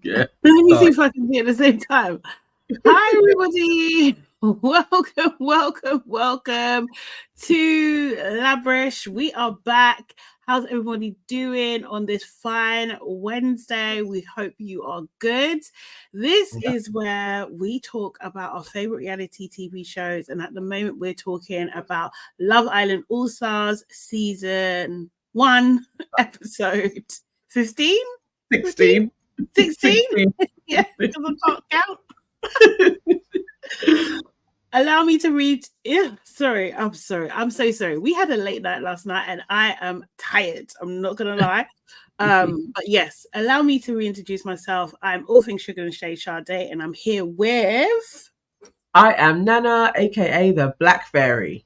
Yeah. Let me see if I can be at the same time. Hi, everybody. Welcome to Labrish. We are back. How's everybody doing on this fine Wednesday? We hope you are good. This is where we talk about our favorite reality TV shows. And at the moment, we're talking about Love Island All-Stars Season 1, episode 15? 16. 16? Yeah, because I can't count. Allow me to read. I'm so sorry. We had a late night last night and I am tired. I'm not going to lie. But yes, allow me to reintroduce myself. I'm All Things Sugar and Shade Sade, and I'm here with... I am Nana, aka the Black Fairy.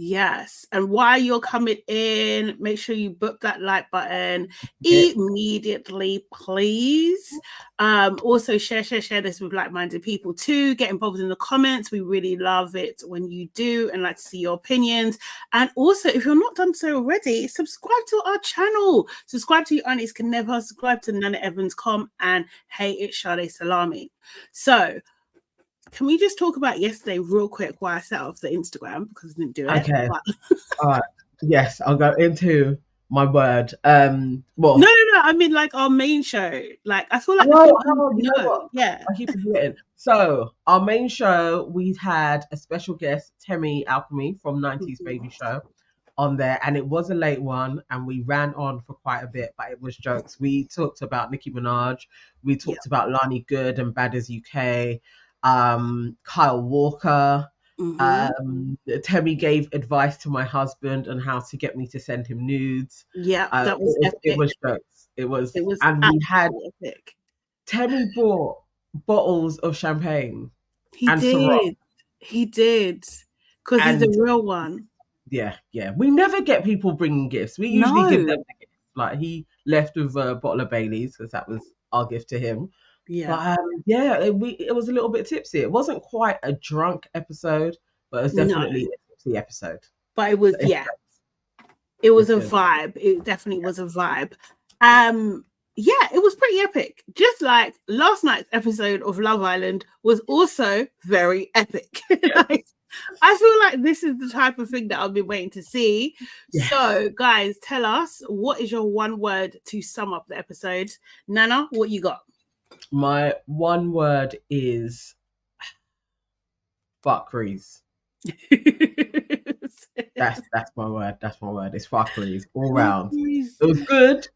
Yes, and while you're coming in, make sure you book that like button immediately, please. Also share this with like-minded people too. Get involved in the comments. We really love it when you do and like to see your opinions. And also, if you're not done so already, subscribe to our channel. Subscribe to your aunties can never. Subscribe to NanaEvans.com and Hey, it's Sade Salami. So can we just talk about yesterday real quick while I set off the Instagram because I didn't do it? Okay. All right. Yes, I'll go into my word. No. I mean, like our main show. Like I feel like yeah. I keep forgetting. So our main show, we had a special guest, Temi Alchemy from 90s Baby Show, on there, and it was a late one, and we ran on for quite a bit, but it was jokes. We talked about Nicki Minaj. We talked about Lani Good and Bad As UK. Kyle Walker. Temi gave advice to my husband on how to get me to send him nudes. Yeah, that was epic. It was jokes. It was and we had epic. Temi bought bottles of champagne. He did. Because he's a real one. Yeah. We never get people bringing gifts. We usually give them the gifts. Like he left with a bottle of Baileys because that was our gift to him. Yeah, but it was a little bit tipsy. It wasn't quite a drunk episode, but it was definitely a tipsy episode. But it was it was a vibe. It definitely was a vibe. It was pretty epic. Just like last night's episode of Love Island was also very epic. Like, I feel like this is the type of thing that I've been waiting to see. Yes. So, guys, tell us, what is your one word to sum up the episode? Nana, what you got? My one word is fuckeries. That's my word. That's my word. It's fuckeries all round. It was good,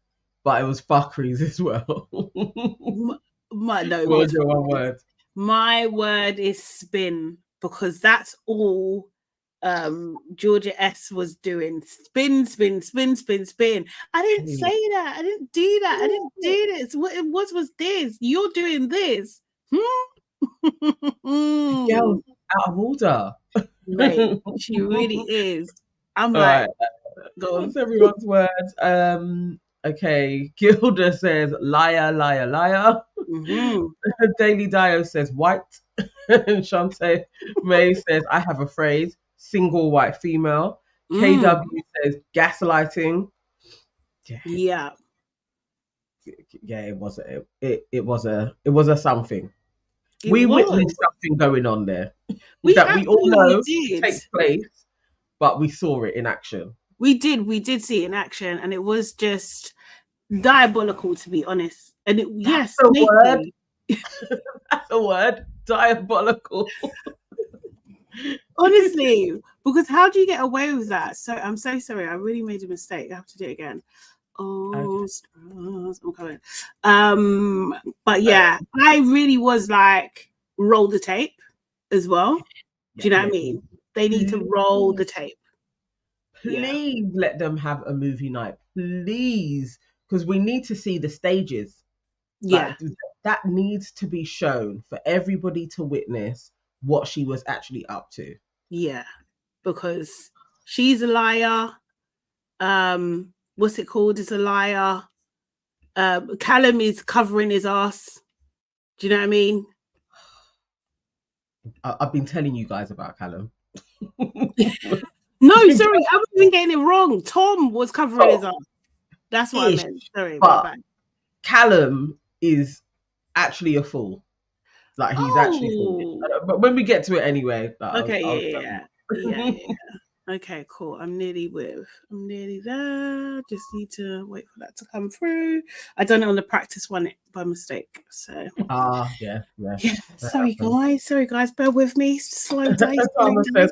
but it was fuckeries as well. What was your one word? My word is spin, because that's all Georgia S was doing. Spin. I didn't say that. I didn't do that. I didn't do this. What it was this. You're doing this. Girl, out of order. Mate, she really is. I'm all like, right. What's everyone's word? Okay, Gilda says liar. Daily Dio says white. And Shantae May says, I have a phrase, single white female. KW says gaslighting. Yeah, it was a something. We witnessed something going on there we all know takes place, but we saw it in action. We did see it in action, and it was just diabolical, to be honest. And that's a word. That's a word. Diabolical. Honestly, because how do you get away with that? So I'm so sorry. I really made a mistake. I have to do it again. Oh, stars, I'm coming. But yeah, I really was like, roll the tape as well. Do you know what I mean? They need to roll the tape. Please let them have a movie night, please, because we need to see the stages. Yeah, like, that needs to be shown for everybody to witness what she was actually up to. Yeah, because she's a liar. What's it called? It's a liar. Callum is covering his ass. Do you know what I mean? I've been telling you guys about Callum. No, sorry, I was even getting it wrong. Tom was covering his ass. That's what I meant. Sorry, but Callum is actually a fool. Like he's actually foolish. Oh, But when we get to it anyway, like, okay, I'll yeah, tell yeah, yeah, you. yeah. Okay, cool. I'm nearly there. Just need to wait for that to come through. I done it on the practice one by mistake. So Yeah, yeah. yeah. That Sorry happens. guys, bear with me. Slow day, slow Thomas day. says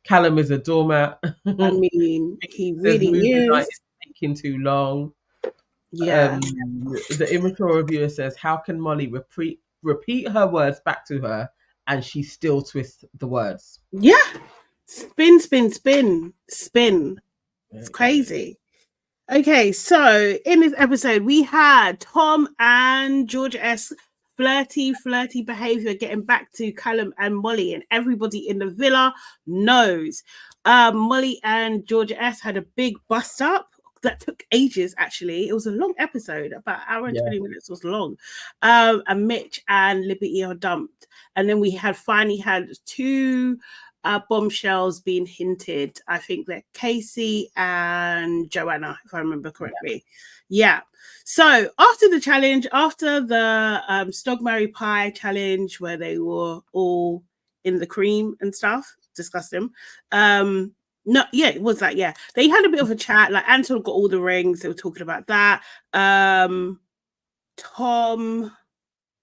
Callum is a doormat. I mean, he Says really movie night is. is taking too long. Yeah. The immature reviewer says, how can Molly repeat her words back to her and she still twists the words? Yeah. Spin, spin, spin, spin. It's Yeah, crazy. Okay, so in this episode, we had Tom and Georgia S. flirty behavior getting back to Callum and Molly, and everybody in the villa knows. Molly and Georgia S. had a big bust up that took ages, actually. It was a long episode, about an hour and yeah, 20 minutes was long. And Mitch and Liberty are dumped. And then we had finally had two bombshells being hinted. I think they're Casey and Joanna, if I remember correctly. Yeah. So after the challenge, after the Stog Marry Pie challenge, where they were all in the cream and stuff, disgusting. No, yeah, it was that. Yeah, they had a bit of a chat. Like Anton got all the rings. They were talking about that. Anton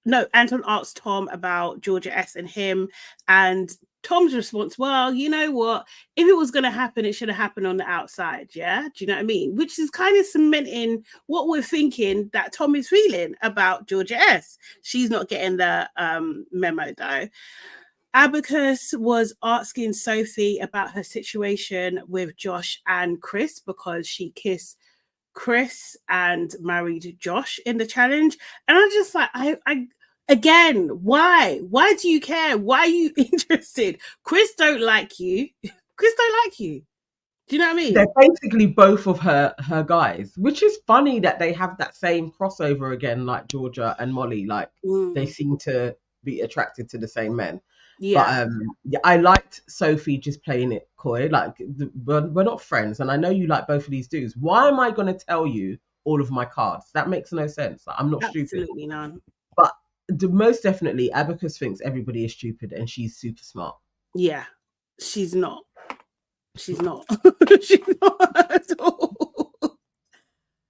asked Tom about Georgia S and him, and Tom's response, well, you know what? If it was going to happen, it should have happened on the outside. Yeah. Do you know what I mean? Which is kind of cementing what we're thinking that Tom is feeling about Georgia S. She's not getting the memo, though. Abacus was asking Sophie about her situation with Josh and Chris because she kissed Chris and married Josh in the challenge. And I'm just like, I again, why? Why do you care? Why are you interested? Chris don't like you. Chris don't like you. Do you know what I mean? they're basically both of her guys, which is funny that they have that same crossover again, like Georgia and Molly. Like they seem to be attracted to the same men. Yeah. But yeah, I liked Sophie just playing it coy. Like we're not friends, and I know you like both of these dudes. Why am I going to tell you all of my cards? That makes no sense. Like, I'm not stupid. Absolutely none. But most definitely, Abacus thinks everybody is stupid, and she's super smart. Yeah, she's not. She's not. She's not at all.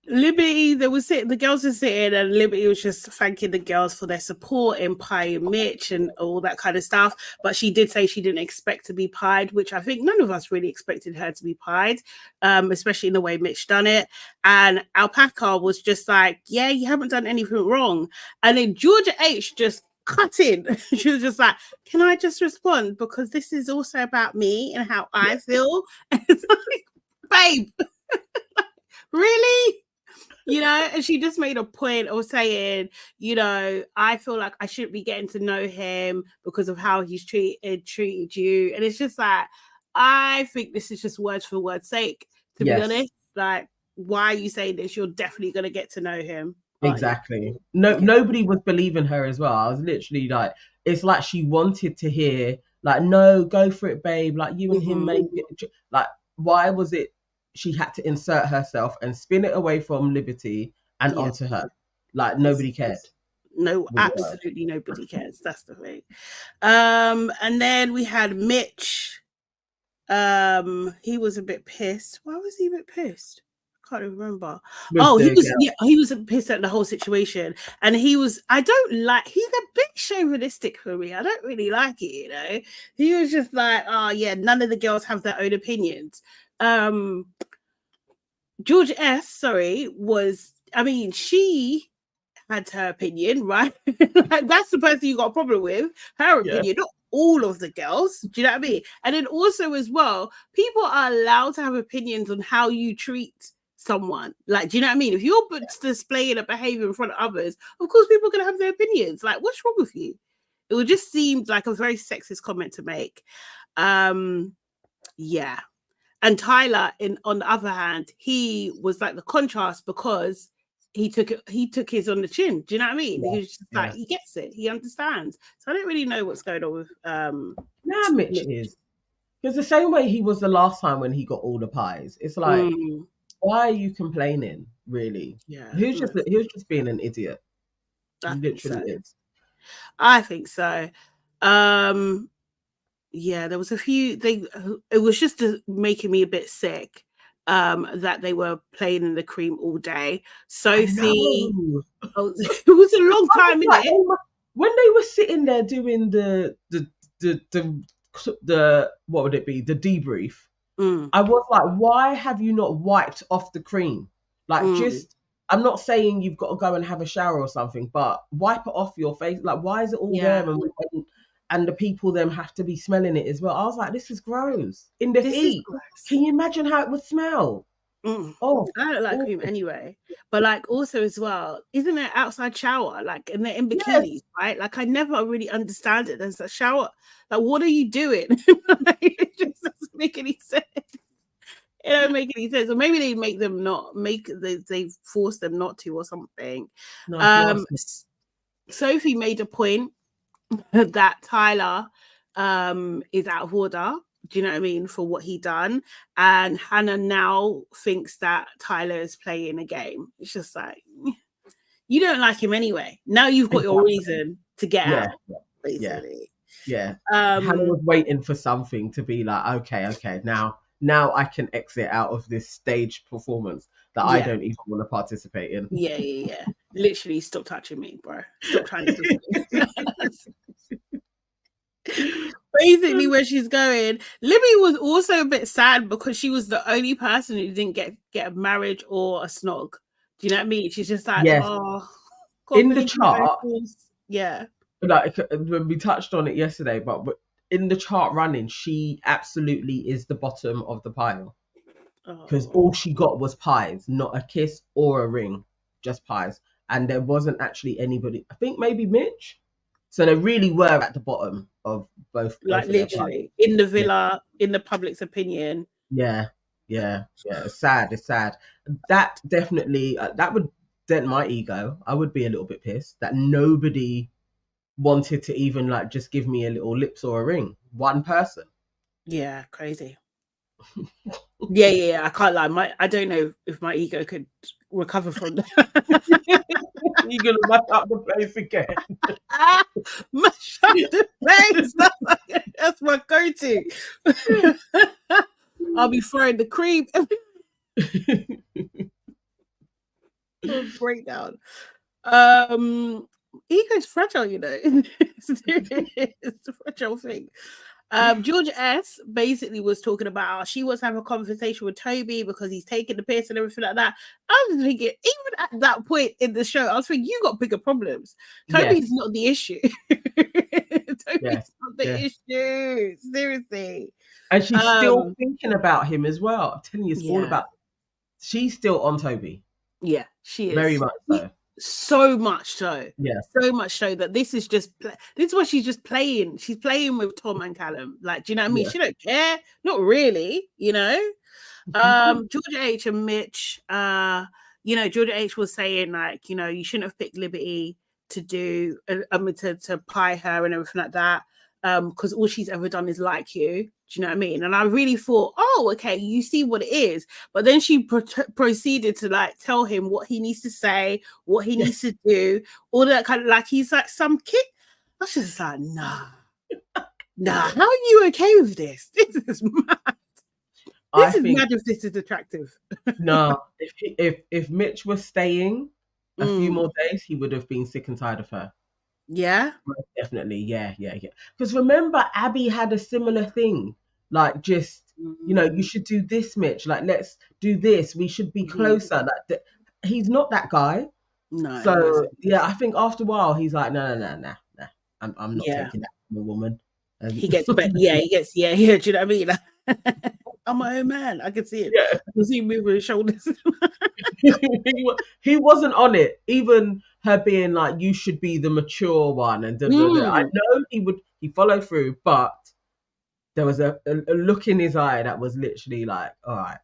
Liberty, the girls were sitting, and Liberty was just thanking the girls for their support in Pie and Mitch and all that kind of stuff. But she did say she didn't expect to be pied, which I think none of us really expected her to be pied, especially in the way Mitch done it. And Alpaca was just like, yeah, you haven't done anything wrong. And then Georgia H just cut in. She was just like, can I just respond? Because this is also about me and how I feel. And it's like, babe, really? You know, and she just made a point of saying, you know, I feel like I shouldn't be getting to know him because of how he's treated you. And it's just like, I think this is just words for word's sake, to be honest. Like, why are you saying this? You're definitely going to get to know him. Exactly. No, nobody was believing her as well. I was literally like, it's like she wanted to hear, like, no, go for it, babe. Like you and him make it. Like, why was it she had to insert herself and spin it away from Liberty and onto her? Like nobody cared. No, absolutely nobody cares. That's the thing. And then we had Mitch. He was a bit pissed. Why was he a bit pissed? Can't remember. He was pissed at the whole situation, and he's a bit chauvinistic for me. I don't really like it, you know. He was just like, oh yeah, none of the girls have their own opinions. George S, she had her opinion, right? That's the person you got a problem with, her opinion, not all of the girls. Do you know what I mean? And then also as well, people are allowed to have opinions on how you treat someone. Like, do you know what I mean? If you're displaying a behavior in front of others, of course people are going to have their opinions. Like, what's wrong with you? It would just seem like a very sexist comment to make. Yeah. And Tyler, on the other hand, he was like the contrast because he took his on the chin. Do you know what I mean? He was just like, he gets it, he understands. So I don't really know what's going on with Mitch is. Because the same way he was the last time when he got all the pies. It's like, why are you complaining, really? Yeah. He was just being an idiot. Literally is. I think so. Yeah, there was a few. It was just making me a bit sick. That they were playing in the cream all day. Sophie, oh, it was a long time, like, innit? When they were sitting there doing the what would it be, the debrief, I was like, why have you not wiped off the cream? Like, just, I'm not saying you've got to go and have a shower or something, but wipe it off your face. Like, why is it all there? And the people then have to be smelling it as well. I was like, this is gross. In the heat. Can you imagine how it would smell? Oh, I don't like cream anyway. But like also as well, isn't it outside shower? Like, and they're in bikinis, right? Like, I never really understand it. There's a shower. Like, what are you doing? Like, it just doesn't make any sense. It don't make any sense. Or maybe they make them not make they force them not to or something. Sophie made a point that Tyler is out of order. Do you know what I mean? For what he done. And Hannah now thinks that Tyler is playing a game. It's just like, you don't like him anyway. Now you've got your reason to get out, basically. Yeah. Hannah was waiting for something to be like, okay, now I can exit out of this stage performance that I don't even want to participate in. Yeah. Literally, stop touching me, bro. Stop trying to do Basically, where she's going, Libby was also a bit sad because she was the only person who didn't get a marriage or a snog. Do you know what I mean? She's just like, oh, in the chart, like when we touched on it yesterday, but in the chart running, she absolutely is the bottom of the pile because all she got was pies, not a kiss or a ring, just pies, and there wasn't actually anybody. I think maybe Mitch. So they really were at the bottom of both. Like literally in the villa, in the public's opinion. Yeah. It's sad. That definitely, that would dent my ego. I would be a little bit pissed that nobody wanted to even like just give me a little lips or a ring. One person. Yeah, crazy. Yeah. I can't lie. I don't know if my ego could recover from that. You're gonna mash up the place again. Mash up the place. That's my go-to. I'll be throwing the cream. Breakdown. Ego's fragile, you know. It's a fragile thing. Georgia S basically was talking about she wants to have a conversation with Toby because he's taking the piss and everything like that. I was thinking, even at that point in the show, I was thinking, you got bigger problems. Toby's not the issue. Toby's not the issue. Seriously. And she's still thinking about him as well. I'm telling you, it's all about. She's still on Toby. Yeah, she is. Very much so. So much so. Yeah. So much so that this is what she's just playing. She's playing with Tom and Callum. Like, do you know what I mean? She don't care. Not really, you know. Georgia H and Mitch, Georgia H was saying, like, you know, you shouldn't have picked Liberty to do to pie her and everything like that. Because all she's ever done is like you. Do you know what I mean? And I really thought, oh, okay, you see what it is. But then she proceeded to like tell him what he needs to say, what he needs to do, all that kind of like he's like some kid. I was just like, nah. How are you okay with this? This is mad. This is mad if this is attractive. No, if Mitch was staying a few more days, he would have been sick and tired of her. Yeah, definitely. Yeah. Because remember, Abby had a similar thing. Like, just you should do this, Mitch. Like, let's do this. We should be closer. Like, he's not that guy. No. So I think after a while, he's like, no. I'm not taking that from a woman. He gets, but he gets. Do you know what I mean? I'm my own man. I can see it. Yeah. I can see him moving his shoulders. He wasn't on it. Even her being like, you should be the mature one. And I know he followed through, but there was a look in his eye that was literally like, all right,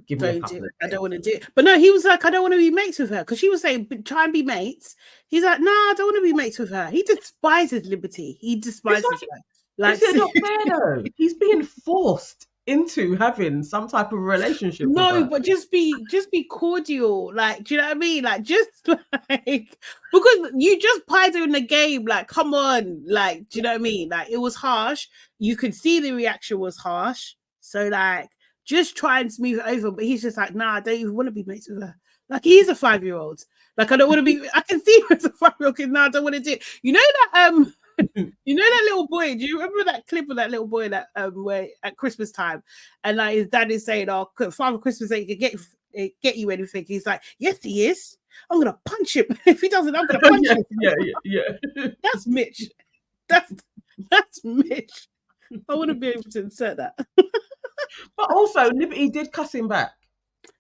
give me a couple of days. I don't want to do it. But no, he was like, I don't want to be mates with her. Because she was saying, try and be mates. He's like, nah, I don't want to be mates with her. He despises Liberty. He despises her. Like, it's not fair though. He's being forced. into having some type of relationship with No, her. but just be cordial. Like, do you know what I mean? Like, just like, because you just pied her in the game. Like, come on. Like, do you know what I mean? Like, it was harsh. You could see the reaction was harsh. So, like, just try and smooth it over. But he's just like, nah, I don't even want to be mates with her. Like, he's a 5-year-old. Like, I don't want to be, I can see him as a 5-year-old kid. No, I don't want to do it. You know that, you know that little boy? Do you remember that clip of that little boy that where at Christmas time, and like his dad is saying, "Oh, Father Christmas ain't gonna get you anything." He's like, "Yes, he is. I'm gonna punch him. If he doesn't, I'm gonna punch him." Yeah. That's Mitch. That's Mitch. I want to be able to insert that. But also, Liberty did cuss him back.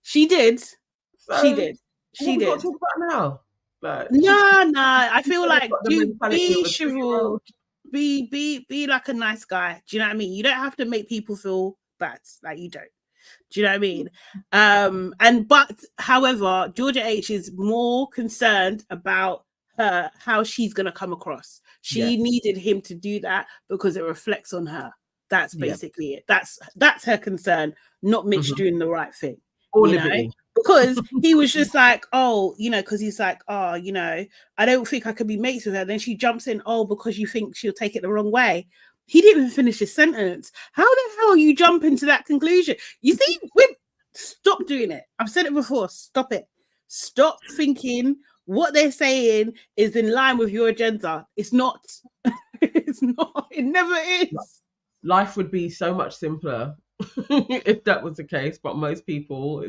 She did. So She did. what She we got did. to talk about now? Like, Nah. I feel like got the do mentality of be a chivalrous. 2-year-old. Be like a nice guy. Do you know what I mean? You don't have to make people feel bad. Like, you don't. Do you know what I mean? But however, Georgia H is more concerned about her, how she's gonna come across. She needed him to do that because it reflects on her. That's basically it. That's her concern, not Mitch doing the right thing. Or you Liberty. know? Because he was just like, oh, you know, because he's like, oh, you know, I don't think I could be mates with her. Then she jumps in, oh, because you think she'll take it the wrong way. He didn't even finish his sentence. How the hell you jump into that conclusion? You see, stop doing it. I've said it before. Stop it. Stop thinking what they're saying is in line with your agenda. It's not. It's not. It never is. Life would be so much simpler if that was the case, but most people,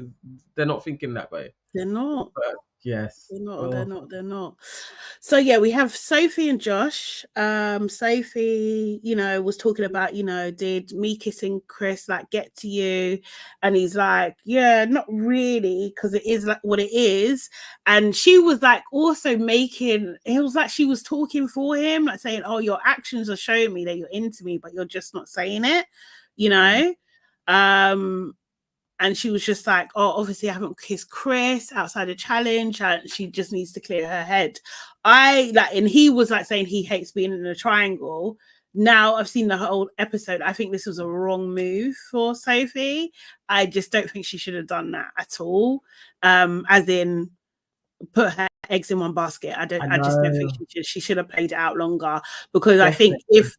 they're not thinking that way. They're not. But yes. They're not. So yeah, we have Sophie and Josh. Sophie, you know, was talking about, you know, did me kissing Chris like get to you? And he's like, yeah, not really, because it is like what it is. And she was like also making, it was like she was talking for him, like saying, oh, your actions are showing me that you're into me, but you're just not saying it, you know? And she was just like, oh, obviously I haven't kissed Chris outside the challenge. And she just needs to clear her head. And he was like saying he hates being in a triangle. Now I've seen the whole episode. I think this was a wrong move for Sophie. I just don't think she should have done that at all. As in put her eggs in one basket. I just don't think she should have played it out longer, because I think if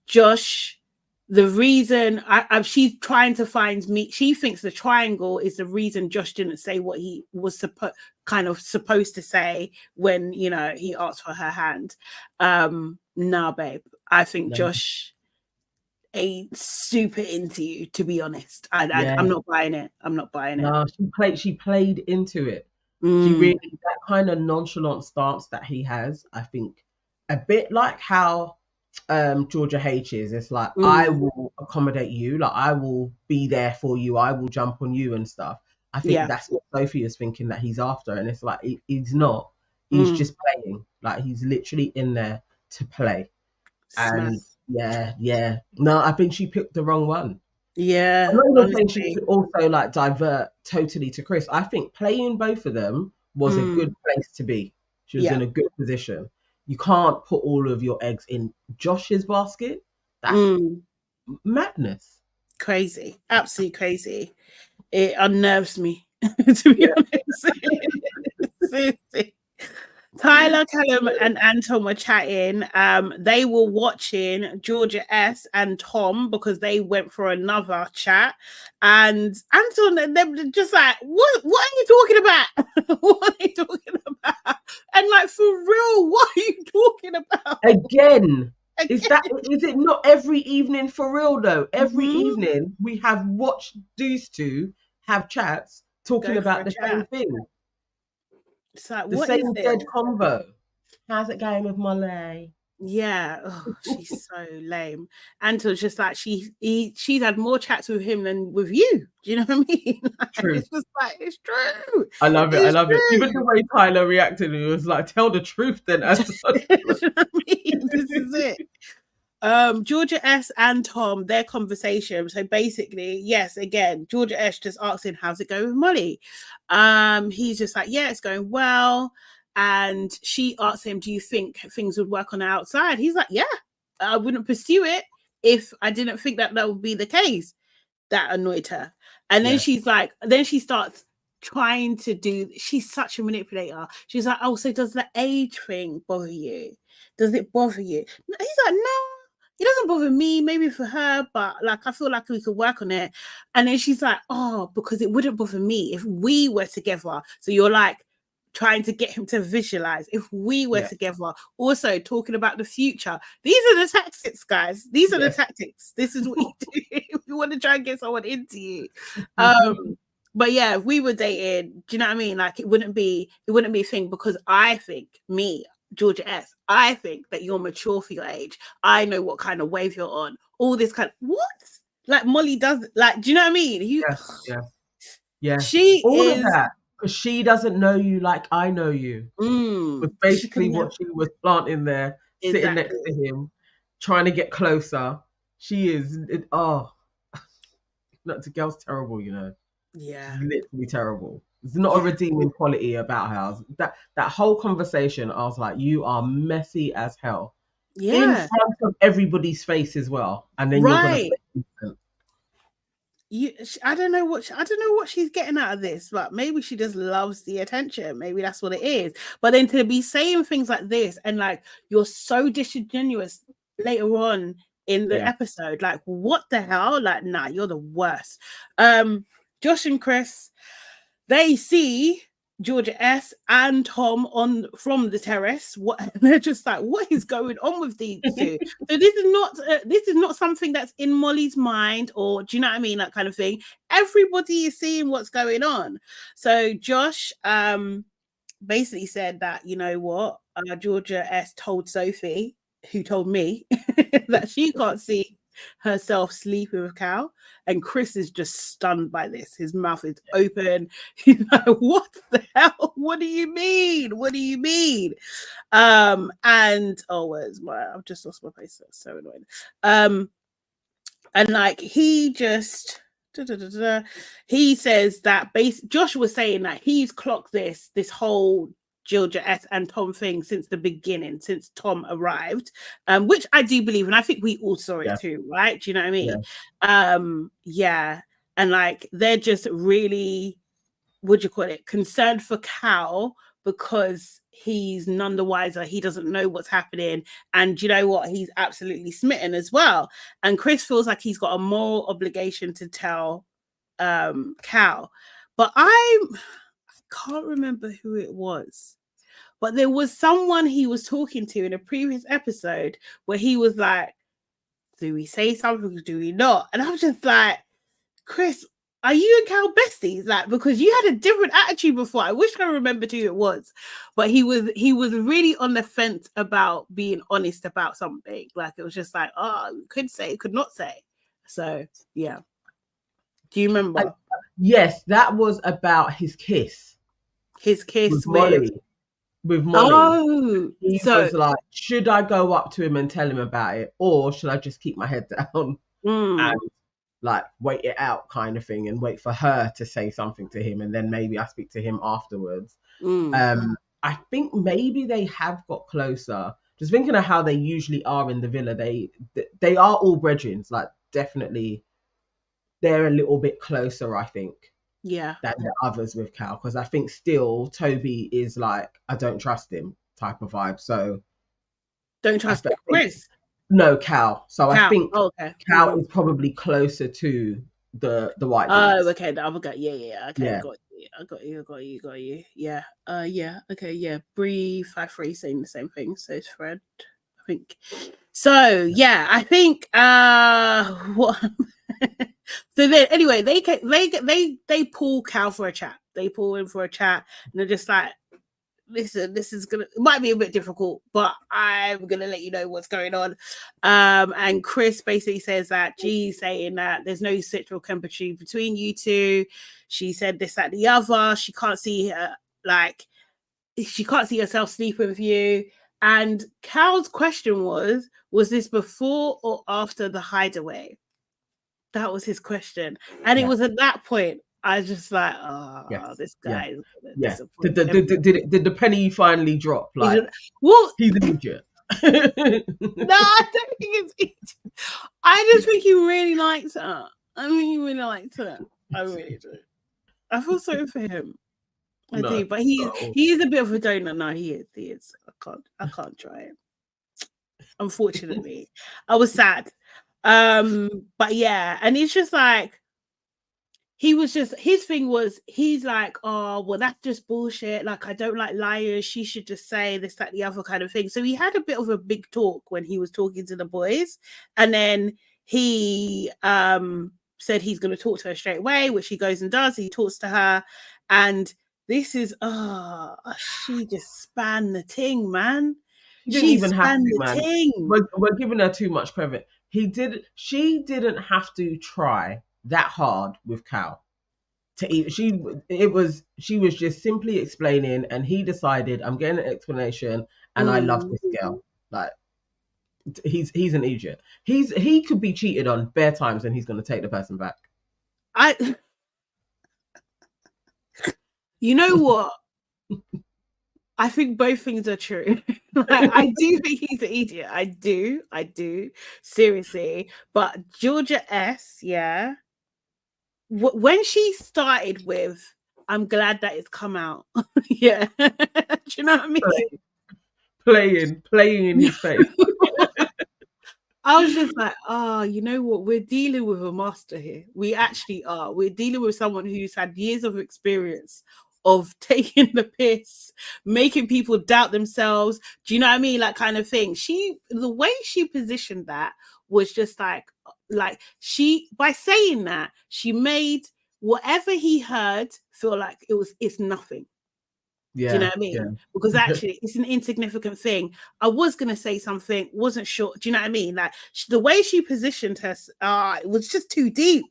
Josh, the reason she's trying to find me, she thinks the triangle is the reason Josh didn't say what he was supposed to say when, you know, he asked for her hand. Nah, babe, I think Josh ain't super into you, to be honest. I'm not buying it. No, she played into it. She really, that kind of nonchalant stance that he has, I think, a bit like how Georgia H is. It's like, I will accommodate you, like I will be there for you, I will jump on you and stuff. I think that's what Sophie is thinking that he's after, and it's like he's not. He's just playing. Like, he's literally in there to play. And no, I think she picked the wrong one. Yeah, I'm not even saying she should also like divert totally to Chris. I think playing both of them was a good place to be. She was in a good position. You can't put all of your eggs in Josh's basket. That's madness. Crazy. Absolutely crazy. It unnerves me, to be honest. Tyler, Callum, and Anton were chatting. They were watching Georgia S and Tom because they went for another chat. And Anton and them just like, what are you talking about? What are you talking about? And like, for real, what are you talking about? Again. Is it not every evening for real though? Every evening we have watched these two have chats talking about the same thing. It's like, the what same is this? dead convo. How's it going with Molly? Yeah, she's so lame. Anton's just like, she's had more chats with him than with you. Do you know what I mean? Like, true. It's just like, it's true. I love it. Even the way Tyler reacted, it was like, tell the truth then, Anton. You know what I mean? This is it. Georgia S and Tom, their conversation. So basically, yes, again, Georgia S just asking, how's it going with Molly? He's just like, yeah, it's going well. And she asked him, do you think things would work on the outside? He's like, yeah, I wouldn't pursue it if I didn't think that would be the case. that annoyed her. And then she's like, then she starts trying to do, she's such a manipulator. She's like, oh, so does the age thing bother you? Does it bother you? He's like, no, it doesn't bother me, maybe for her, but like I feel like we could work on it. And then she's like, oh, because it wouldn't bother me if we were together. So you're like trying to get him to visualize if we were together, also talking about the future. These are the tactics, guys. These are the tactics. This is what you do if you want to try and get someone into you. But yeah, if we were dating, do you know what I mean? Like it wouldn't be a thing, because I think, me, Georgia S, I think that you're mature for your age. I know what kind of wave you're on. All this kind of, what? Like Molly does, like, do you know what I mean? She all is of that, because she doesn't know you like I know you. Was basically what she was planting there, sitting next to him, trying to get closer. She is not the girl's terrible, you know. Yeah, literally terrible. There's not a redeeming quality about her. That whole conversation, I was like, you are messy as hell. In front of everybody's face as well. And then you're gonna I don't know what she's getting out of this, but maybe she just loves the attention. Maybe that's what it is. But then to be saying things like this, and like you're so disingenuous later on in the episode, like what the hell? Like, nah, you're the worst. Josh and Chris, they see Georgia S and Tom from the terrace. They're just like, what is going on with these two? So this is not something that's in Molly's mind, or do you know what I mean? That kind of thing. Everybody is seeing what's going on. So Josh basically said that, you know what, Georgia S told Sophie, who told me, that she can't see herself sleeping with Cal, and Chris is just stunned by this. His mouth is open. He's like, what the hell? What do you mean? What do you mean? And I've just lost my place. That's so annoying. And like he just he says that Josh was saying that he's clocked this whole Georgia S and Tom thing since the beginning, since Tom arrived, which I do believe, and I think we all saw it too, right? Do you know what I mean? And like they're just really, what do you call it, concerned for Cal, because he's none the wiser. He doesn't know what's happening, and you know what? He's absolutely smitten as well. And Chris feels like he's got a moral obligation to tell Cal, but I can't remember who it was. But there was someone he was talking to in a previous episode where he was like, do we say something or do we not? And I was just like, Chris, are you and Cal besties? Like, because you had a different attitude before. I wish I remembered who it was. But he was really on the fence about being honest about something. Like, it was just like, oh, could say, could not say. So, yeah. Do you remember? Yes, that was about his kiss. His kiss with Molly. Oh, he was like, should I go up to him and tell him about it, or should I just keep my head down and like wait it out, kind of thing, and wait for her to say something to him, and then maybe I speak to him afterwards. I think maybe they have got closer. Just thinking of how they usually are in the villa, they are all brethren, like definitely they're a little bit closer, I think. Than the others with Cal, because I think still Toby is like, I don't trust him type of vibe. So don't trust Chris. No, Cal. So Cal. I think Cal is probably closer to the white. Oh, okay. The other guy. Yeah. Okay, I got you. Yeah. Okay. Yeah. Bree 53 saying the same thing. So it's Fred, I think. So yeah, I think what. So then, anyway, they pull Cal for a chat. They pull him for a chat, and they're just like, "Listen, this is it might be a bit difficult, but I'm gonna let you know what's going on." And Chris basically says that G's saying that there's no sexual chemistry between you two. She said this, that, the other. She can't see herself sleeping with you. And Cal's question was this before or after the hideaway? That was his question. And it was at that point, I was just like, this guy is did the penny finally drop? Like, he's an idiot. No, I don't think it's idiot. I just think he really likes her. I really liked it. I really do. I feel sorry for him. I do, but he is a bit of a donor. No, he is. He is. I can't try it. Unfortunately, I was sad. But yeah, and it's just like his thing was he's like, oh well, that's just bullshit. Like, I don't like liars. She should just say this, that, the other kind of thing. So he had a bit of a big talk when he was talking to the boys, and then he said he's going to talk to her straight away, which he goes and does. He talks to her, and this is she just spanned the ting, man. She didn't even have to, man. We're giving her too much credit. She didn't have to try that hard with Cal to eat. She was just simply explaining, and he decided, I'm getting an explanation, and I love this girl. Like, he's an idiot. He could be cheated on bare times, and he's going to take the person back. You know what? I think both things are true. Like, I do think he's an idiot. I do. Seriously. But Georgia S, yeah. When she started with, I'm glad that it's come out. Yeah. Do you know what I mean? Playing in his face. I was just like, you know what? We're dealing with a master here. We actually are. We're dealing with someone who's had years of experience of taking the piss, making people doubt themselves. Do you know what I mean? Like, kind of thing. The way she positioned that was just like she, by saying that, she made whatever he heard feel like it's nothing. Yeah, do you know what I mean? Yeah. Because actually, it's an insignificant thing. I was going to say something, wasn't sure. Do you know what I mean? Like, the way she positioned her, it was just too deep.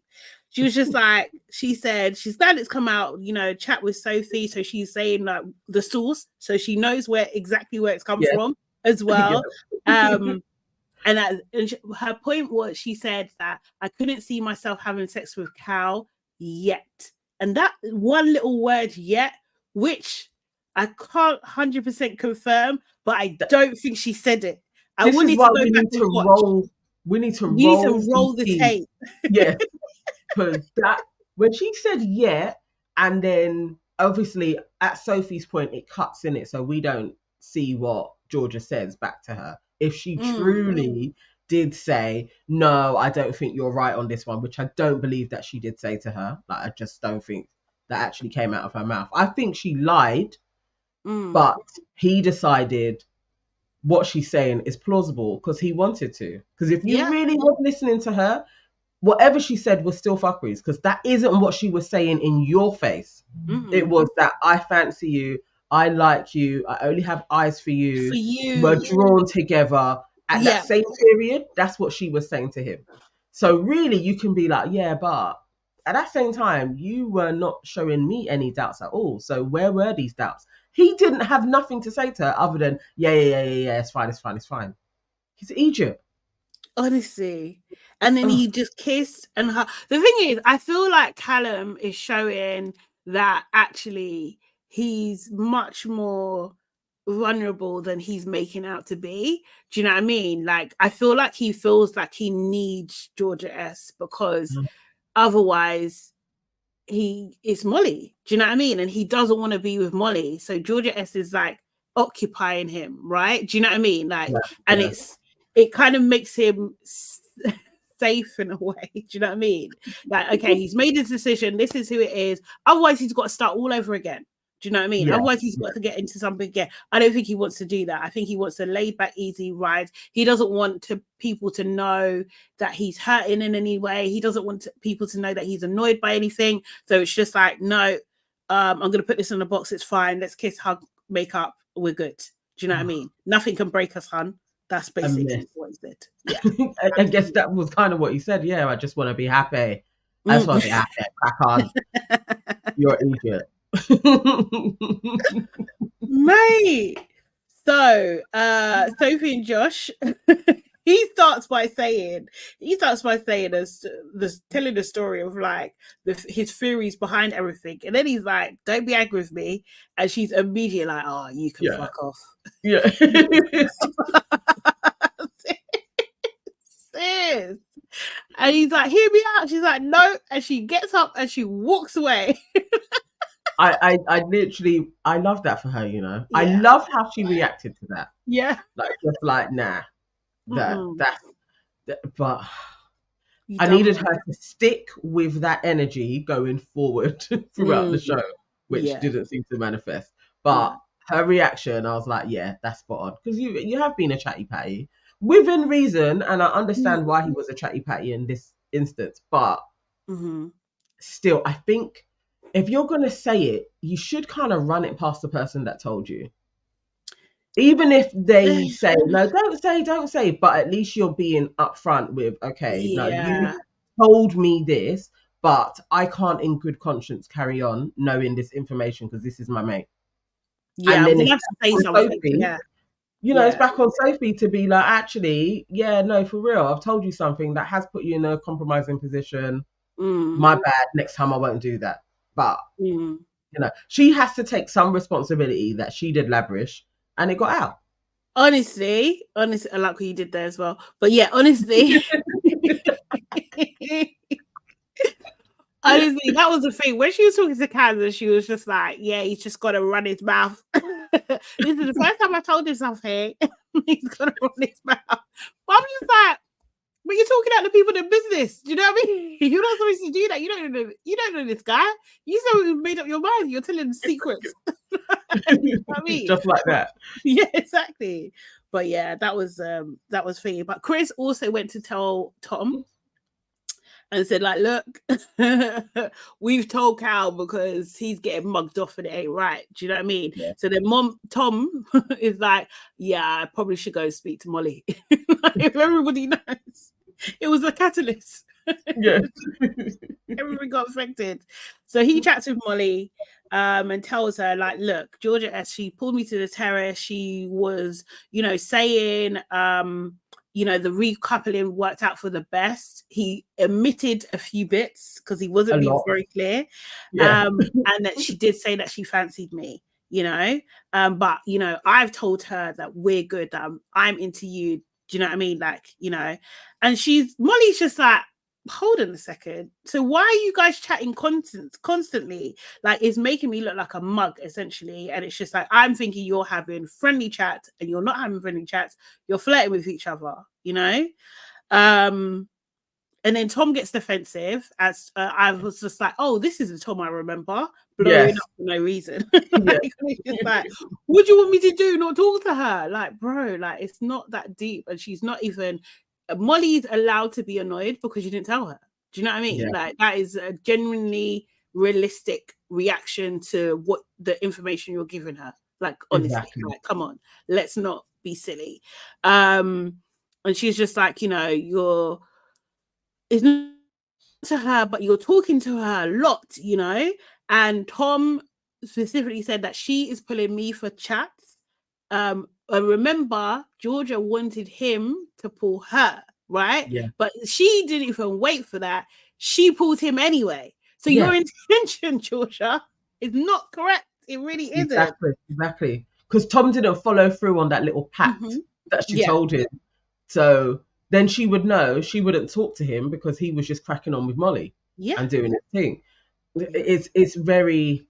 She was just like, she said, she's glad it's come out, chat with Sophie. So she's saying like the source. So she knows exactly where it's come from as well. And her point was, she said that I couldn't see myself having sex with Cal yet. And that one little word, yet, which I can't 100% confirm, but I don't think she said it. We need to roll the tape. Yeah. Because when she said yeah, and then obviously at Sophie's point, it cuts in it, so we don't see what Georgia says back to her. If she truly did say, no, I don't think you're right on this one, which I don't believe that she did say to her. Like, I just don't think that actually came out of her mouth. I think she lied, but he decided what she's saying is plausible because he wanted to. Because if you really were listening to her, whatever she said was still fuckeries, because that isn't what she was saying in your face. It was that I fancy you, I like you, I only have eyes for you. We're drawn together. At that same period, that's what she was saying to him. So really, you can be like, yeah, but at that same time, you were not showing me any doubts at all. So where were these doubts? He didn't have nothing to say to her other than, yeah, it's fine. He's an idiot. Honestly. And then he just kissed and her. The thing is, I feel like Callum is showing that actually he's much more vulnerable than he's making out to be. Do you know what I mean? Like, I feel like he feels like he needs Georgia S because otherwise it's Molly. Do you know what I mean? And he doesn't want to be with Molly. So Georgia S is like occupying him, right? Do you know what I mean? Like, and it kind of makes him safe in a way. Do you know what I mean? Like, okay, he's made his decision. This is who it is. Otherwise, he's got to start all over again. Do you know what I mean? Otherwise, he's got to get into something again. I don't think he wants to do that. I think he wants a laid back, easy ride. He doesn't want people to know that he's hurting in any way. He doesn't want people to know that he's annoyed by anything. So it's just like, no, I'm going to put this in a box. It's fine. Let's kiss, hug, make up. We're good. Do you know what I mean? Nothing can break us, hun. That's basically what he said. Yeah. I guess that was kind of what he said. Yeah, I just want to be happy. I just want to be happy. Crack on. You're an idiot. Mate. So Sophie and Josh, he starts by saying as telling the story of like his theories behind everything, and then he's like, don't be angry with me, and she's immediately like, oh, you can fuck off. Yeah. Sis. And he's like, hear me out. She's like, no. And she gets up and she walks away. I literally, I love that for her, you know. Yeah. I love how she reacted to that. Yeah. Like, just like, nah, but You I done needed wrong. her to stick with that energy going forward throughout the show, which didn't seem to manifest. But her reaction, I was like, yeah, that's spot on. Because you have been a chatty patty within reason, and I understand why he was a chatty patty in this instance. But still, I think if you're going to say it, you should kind of run it past the person that told you. Even if they say, no, don't say, but at least you're being upfront with, okay, no, you told me this, but I can't in good conscience carry on knowing this information because this is my mate. Yeah, and then you have to say something. Sophie, you know, it's back on Sophie to be like, actually, yeah, no, for real, I've told you something that has put you in a compromising position. My bad. Next time I won't do that. But you know, she has to take some responsibility that she did lavish, and it got out. Honestly, I like what you did there as well. But yeah, honestly. Honestly, that was the thing. When she was talking to Kansas, she was just like, yeah, he's just got to run his mouth. This is the first time I told him something. He's got to run his mouth. But I'm just like, but you're talking out to people in business. Do you know what I mean? You're not supposed to do that. You don't know this guy. You know you made up your mind. You're telling secrets. You know what I mean? Just like that. Yeah, exactly. But yeah, that was funny. But Chris also went to tell Tom and said, like, look, we've told Cal because he's getting mugged off and it ain't right. Do you know what I mean? Yeah. So then Tom is like, yeah, I probably should go speak to Molly. If everybody knows, it was a catalyst. Yeah. Everyone got affected. So he chats with Molly and tells her, like, look, Georgia S, she pulled me to the terrace. She was, saying, the recoupling worked out for the best. He omitted a few bits because he wasn't being very clear. Yeah. And that she did say that she fancied me, but, I've told her that we're good, that I'm into you. Do you know what I mean? Like, and Molly's just like, hold on a second. So why are you guys chatting constantly? Like, it's making me look like a mug, essentially. And it's just like, I'm thinking you're having friendly chats and you're not having friendly chats. You're flirting with each other, And then Tom gets defensive as I was just like, oh, this is the Tom I remember, blowing up for no reason. It's just like, what do you want me to do? Not talk to her? Like, bro, like, it's not that deep. And she's not even, Molly's allowed to be annoyed because you didn't tell her. Do you know what I mean? Yeah. Like, that is a genuinely realistic reaction to what the information you're giving her. Like, honestly, like, come on, let's not be silly. And she's just like, it's not to her, but you're talking to her a lot, And Tom specifically said that she is pulling me for chats. Remember, Georgia wanted him to pull her, right? Yeah. But she didn't even wait for that. She pulled him anyway. So your intention, Georgia, is not correct. It really isn't. Exactly. Because Tom didn't follow through on that little pact that she told him. So then she would know she wouldn't talk to him because he was just cracking on with Molly and doing his thing. It's very,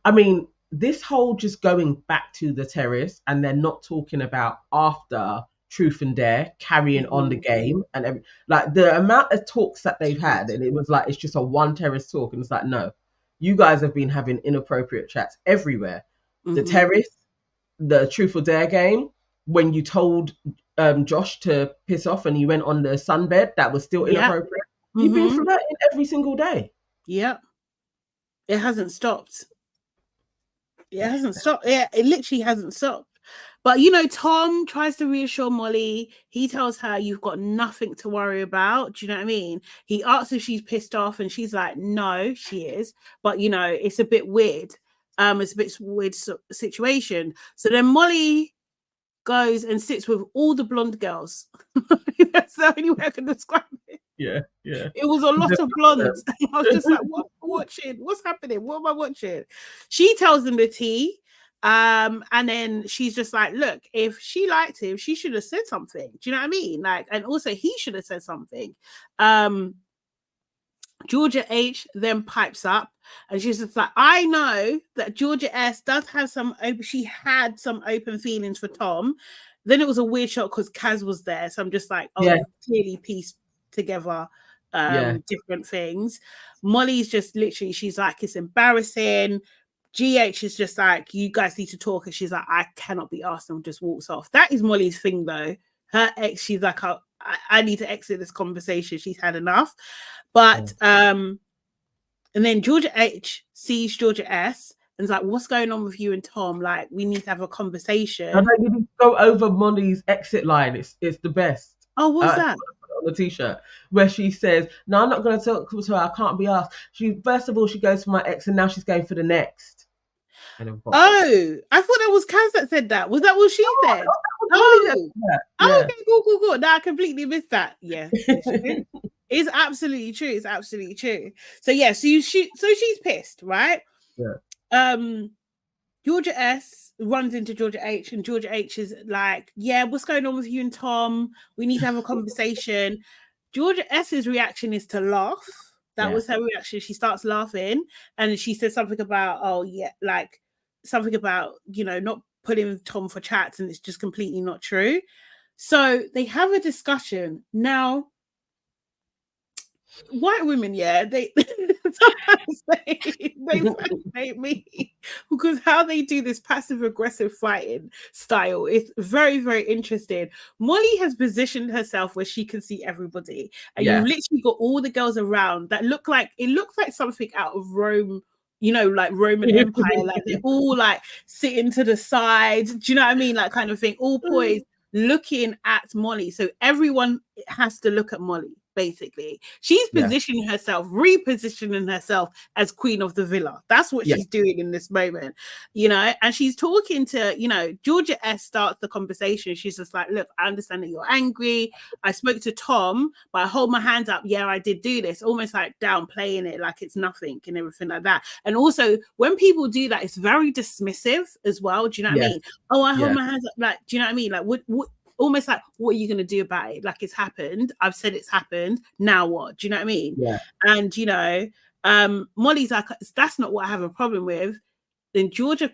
I mean, this whole just going back to the terrace and they're not talking about after Truth and Dare carrying on the game and like the amount of talks that they've had, and it was like it's just a one terrace talk, and it's like, no, you guys have been having inappropriate chats everywhere. The terrace, the Truth or Dare game, when you told Josh to piss off and he went on the sunbed, that was still inappropriate. You've been flirting every single day. Yeah, it hasn't stopped. It hasn't stopped. Yeah, it literally hasn't stopped. But, Tom tries to reassure Molly. He tells her, you've got nothing to worry about. Do you know what I mean? He asks if she's pissed off and she's like, no, she is. But, it's a bit weird. It's a bit weird situation. So then Molly goes and sits with all the blonde girls. That's the only way I can describe it. Yeah. It was a lot of blondes. I was just like, what am I watching? What's happening? What am I watching? She tells them the tea. And then she's just like, look, if she liked him, she should have said something. Do you know what I mean? Like, and also he should have said something. Georgia H then pipes up and she's just like, I know that Georgia S does have she had some open feelings for Tom. Then it was a weird shot because Kaz was there. So I'm just like, oh, Yeah. you clearly pieced together Yeah. different things. Molly's just literally, she's like, it's embarrassing. GH is just like, you guys need to talk. And she's like, I cannot be asked, and just walks off. That is Molly's thing though. Her ex, she's like, I need to exit this conversation. She's had enough. But and then Georgia H sees Georgia S and is like, what's going on with you and Tom? Like, we need to have a conversation. I know you need to go over Molly's exit line. It's the best. Oh, what's that? On the t-shirt where she says, no, I'm not going to talk to her. I can't be asked. First of all, she goes for my ex and now she's going for the next. Oh, I thought that was Kaz that said that. Was that what she said? Okay, cool. No, I completely missed that. Yeah. It's absolutely true. It's absolutely true. So yeah, so she's pissed, right? Yeah. Georgia S runs into Georgia H, and Georgia H is like, yeah, what's going on with you and Tom? We need to have a conversation. Georgia S's reaction is to laugh. That was her reaction. She starts laughing and she says something about, oh yeah, like something about, you know, not putting Tom for chats, and it's just completely not true. So they have a discussion. Now, white women, yeah, they fascinate me because how they do this passive aggressive fighting style is very, very interesting. Molly has positioned herself where she can see everybody, and you've literally got all the girls around that looks like something out of Rome, you know, like Roman Empire. Like they're all like sitting to the side, do you know what I mean? Like kind of thing, all poised, looking at Molly. So everyone has to look at Molly. Basically, she's positioning herself, repositioning herself as queen of the villa. That's what she's doing in this moment, you know. And she's talking to, you know, Georgia S starts the conversation. She's just like, look, I understand that you're angry. I spoke to Tom, but I hold my hands up. Yeah, I did do this, almost like downplaying it like it's nothing and everything like that. And also, when people do that, it's very dismissive as well. Do you know what I mean? Oh, I hold my hands up. Like, do you know what I mean? Like, what almost like, what are you going to do about it? Like, it's happened. I've said it's happened. Now what? Do you know what I mean? Yeah. And, you know, Molly's like, that's not what I have a problem with. Then Georgia,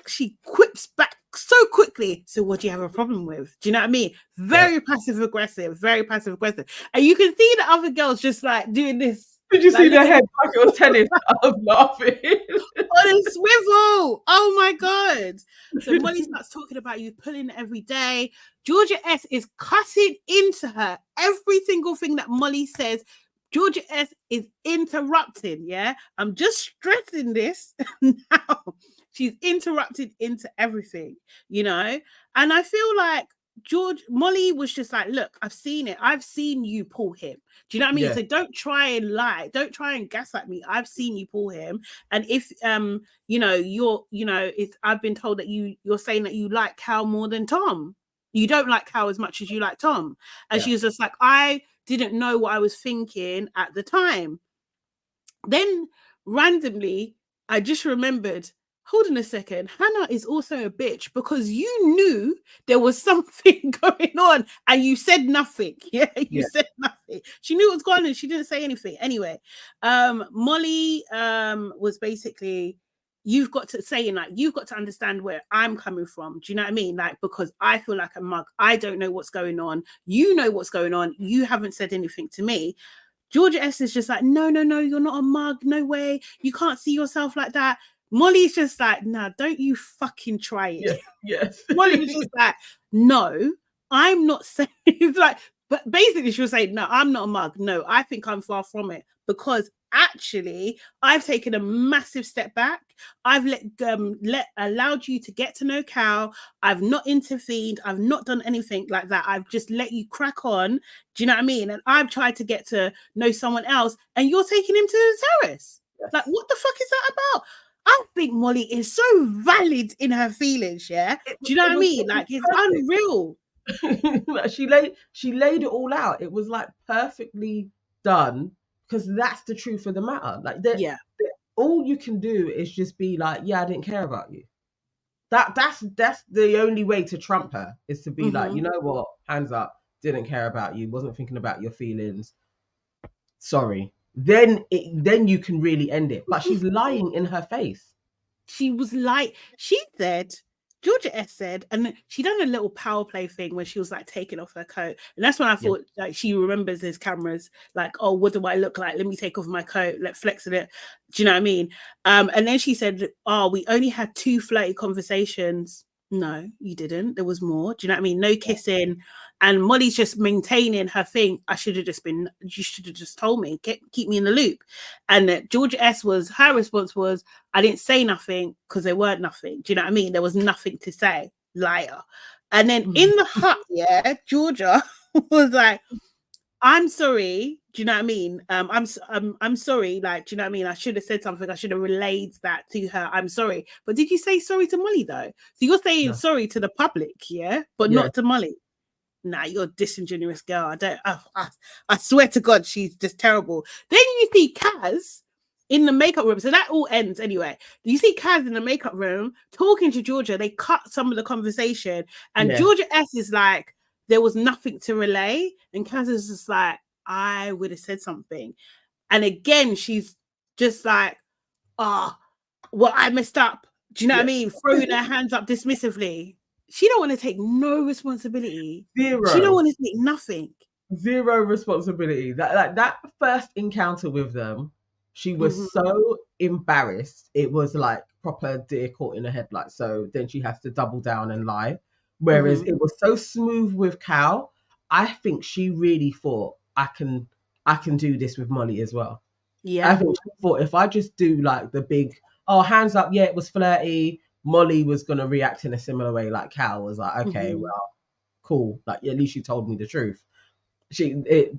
she quips back so quickly. So what do you have a problem with? Do you know what I mean? Very passive aggressive. And you can see the other girls just like doing this. Did you see their head like it was tennis? I was laughing. On a swivel. Oh my God. So Molly starts talking about you pulling every day. Georgia S is cutting into her. Every single thing that Molly says, Georgia S is interrupting. Yeah. I'm just stressing this now. She's interrupted into everything, you know? And I feel like Molly was just like, look, I've seen it. I've seen you pull him. Do you know what I mean? So don't try and lie. Don't try and gaslight me. I've seen you pull him. And if you know, I've been told that you're saying that you like Cal more than Tom. You don't like Cal as much as you like Tom. And she was just like, I didn't know what I was thinking at the time. Then randomly, I just remembered, hold on a second, Hannah is also a bitch because you knew there was something going on and you said nothing. You said nothing. She knew what was going on and she didn't say anything. Anyway, Molly was basically, you've got to understand where I'm coming from. Do you know what I mean? Like, because I feel like a mug. I don't know what's going on. You know what's going on. You haven't said anything to me. Georgia S is just like, no, you're not a mug. No way. You can't see yourself like that. Molly's just like, nah, don't you fucking try it. Yes. Molly was just like, no, I'm not saying, like, but basically she was saying, no, I'm not a mug. No, I think I'm far from it because actually I've taken a massive step back. I've allowed you to get to know Cal. I've not intervened. I've not done anything like that. I've just let you crack on. Do you know what I mean? And I've tried to get to know someone else and you're taking him to the terrace. Like, what the fuck is that about? I think Molly is so valid in her feelings, yeah? Do you know what I mean? Like, it's unreal. She laid it all out. It was like perfectly done because that's the truth of the matter. Like, all you can do is just be like, yeah, I didn't care about you. That's the only way to trump her, is to be like, Mm-hmm. you know what, hands up, didn't care about you, wasn't thinking about your feelings, sorry. Then you can really end it. But she's lying in her face. She was like, she said, Georgia S said, and she done a little power play thing where she was like taking off her coat. And that's when I Yeah. thought like she remembers his cameras, like, oh, what do I look like? Let me take off my coat, let's flex it. Do you know what I mean? And then she said, oh, we only had 2 flirty conversations. No, you didn't. There was more. Do you know what I mean? No kissing. And Molly's just maintaining her thing. You should have just told me, keep me in the loop. And Georgia S her response was, I didn't say nothing because there weren't nothing. Do you know what I mean? There was nothing to say. Liar. And then in the hut, yeah, Georgia was like, I'm sorry. Do you know what I mean? I'm sorry. Like, do you know what I mean? I should have said something. I should have relayed that to her. I'm sorry. But did you say sorry to Molly though? So you're saying No. sorry to the public, yeah, but Yeah. not to Molly. Nah, you're a disingenuous girl. I swear to God, she's just terrible. Then you see Kaz in the makeup room. So that all ends anyway. You see Kaz in the makeup room talking to Georgia. They cut some of the conversation, and Georgia S is like, there was nothing to relay. And Kaz is just like, I would have said something. And again, she's just like, oh, well, I messed up. Do you know what I mean? Throwing her hands up dismissively. She don't want to take no responsibility. Zero. She don't want to take nothing. Zero responsibility. That first encounter with them, she was so embarrassed. It was like proper deer caught in a headlight. So then she has to double down and lie. Whereas it was so smooth with Cal. I think she really thought, I can do this with Molly as well. Yeah. I think she thought, if I just do like the big, oh, hands up, yeah, it was flirty, Molly was gonna react in a similar way. Like Cal was like, okay, well, cool. Like, at least you told me the truth.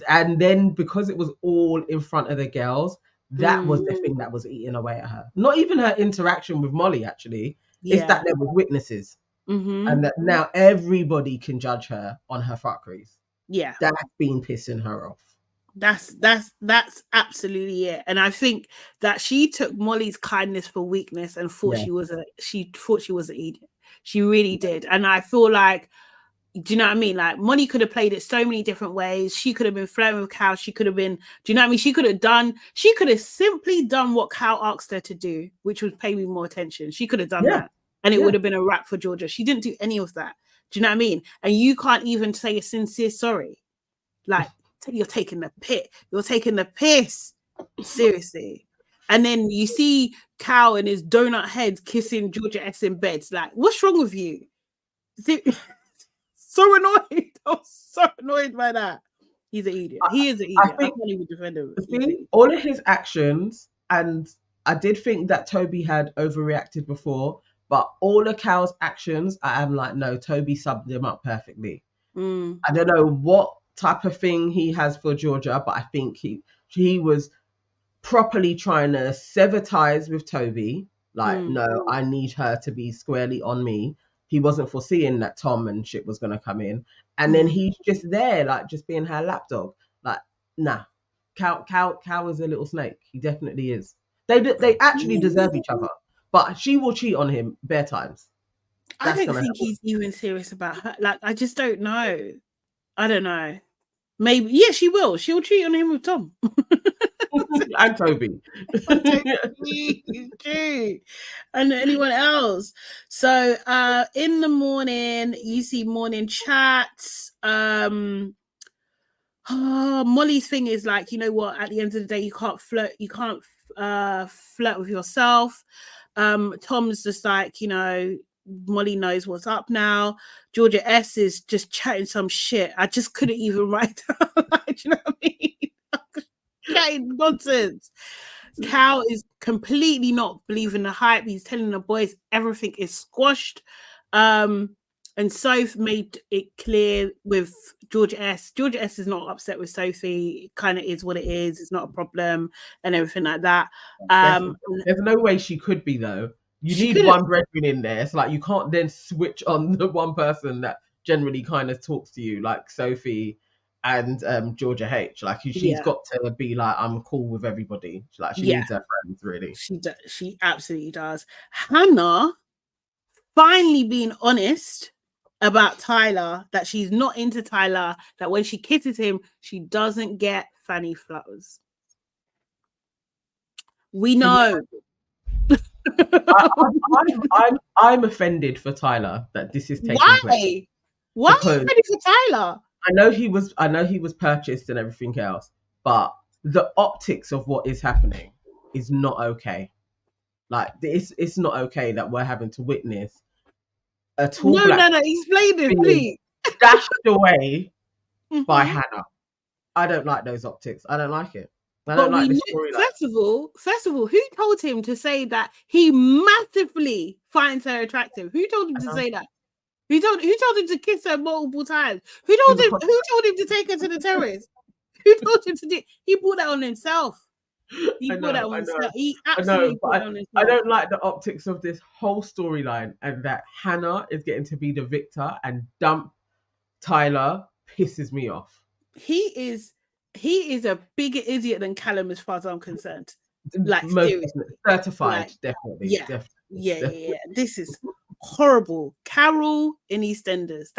And then because it was all in front of the girls, that was the thing that was eating away at her. Not even her interaction with Molly, actually. It's that there was witnesses. And that now everybody can judge her on her fuckeries. Yeah. That's been pissing her off. That's absolutely it. And I think that she took Molly's kindness for weakness and thought she thought she was an idiot. She really did. And I feel like, do you know what I mean? Like, Molly could have played it so many different ways. She could have been flirting with Cal. She could have been, do you know what I mean? She could have simply done what Cal asked her to do, which was pay me more attention. She could have done that. And it would have been a wrap for Georgia. She didn't do any of that. Do you know what I mean? And you can't even say a sincere sorry. Like, you're taking the piss. You're taking the piss. Seriously. And then you see Cal and his donut head kissing Georgia S in bed. Like, what's wrong with you? So annoyed. I was so annoyed by that. He's an idiot. He is an idiot. I can't even defend him. See, all of his actions, and I did think that Toby had overreacted before, but all of Cal's actions, I am like, no, Toby subbed him up perfectly. I don't know what type of thing he has for Georgia, but I think he was properly trying to sever ties with Toby. Like, no, I need her to be squarely on me. He wasn't foreseeing that Tom and shit was going to come in. And then he's just there, like, just being her lapdog. Like, nah. Cal is a little snake. He definitely is. They actually deserve each other. But she will cheat on him bare times. I don't think he's even serious about her. Like, I just don't know. I don't know. Maybe, yeah, she will. She'll cheat on him with Tom. And Toby. And anyone else. So in the morning, you see morning chats. Molly's thing is like, you know what, at the end of the day, you can't flirt with yourself. Tom's just like, you know, Molly knows what's up now. Georgia S is just chatting some shit. I just couldn't even write down. Like, you know what I mean? Chatting nonsense. Cal is completely not believing the hype. He's telling the boys everything is squashed. And Soph made it clear with Georgia S. Georgia S is not upset with Sophie. It kind of is what it is. It's not a problem and everything like that. There's no way she could be, though. You need one brethren in there. It's like you can't then switch on the one person that generally kind of talks to you, like Sophie and Georgia H. Like, she's got to be like, I'm cool with everybody. Like, she needs her friends, really. She absolutely does. Hannah finally being honest about Tyler, that she's not into Tyler, that when she kisses him, she doesn't get fanny flutters. We know. I'm offended for Tyler that this is taking place. Why are you offended for Tyler? I know he was purchased and everything else, but the optics of what is happening is not okay. Like it's not okay that we're having to witness a tall no, explain this, please. Dashed away by Hannah. I don't like those optics. I don't like it. I don't like this story. First of all, who told him to say that he massively finds her attractive? Who told him to say that? Who told him to kiss her multiple times? Who told him to take her to the terrace? Who told him to do? He brought that on himself. He brought that on himself. He absolutely brought that on himself. I don't like the optics of this whole storyline, and that Hannah is getting to be the victor and dump Tyler pisses me off. He is a bigger idiot than Callum, as far as I'm concerned. Like, seriously. Certified, like, definitely. Yeah. This is horrible. Carol in EastEnders.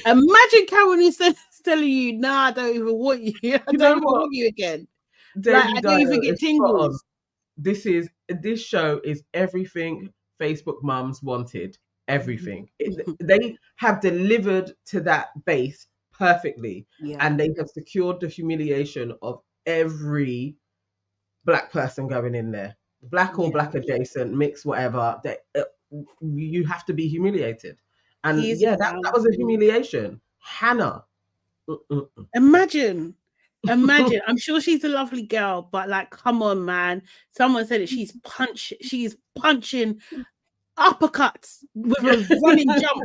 Imagine Carol in EastEnders telling you, "Nah, I don't even want you. I don't even want you again. Like, I don't even get tingles." This show is everything Facebook mums wanted. Everything. They have delivered to that base perfectly, and they have secured the humiliation of every Black person going in there, Black or Black adjacent, mixed, whatever. You have to be humiliated, and that was a humiliation. Hannah, imagine. I'm sure she's a lovely girl, but like, come on, man. Someone said it. She's punching uppercuts with a running jump.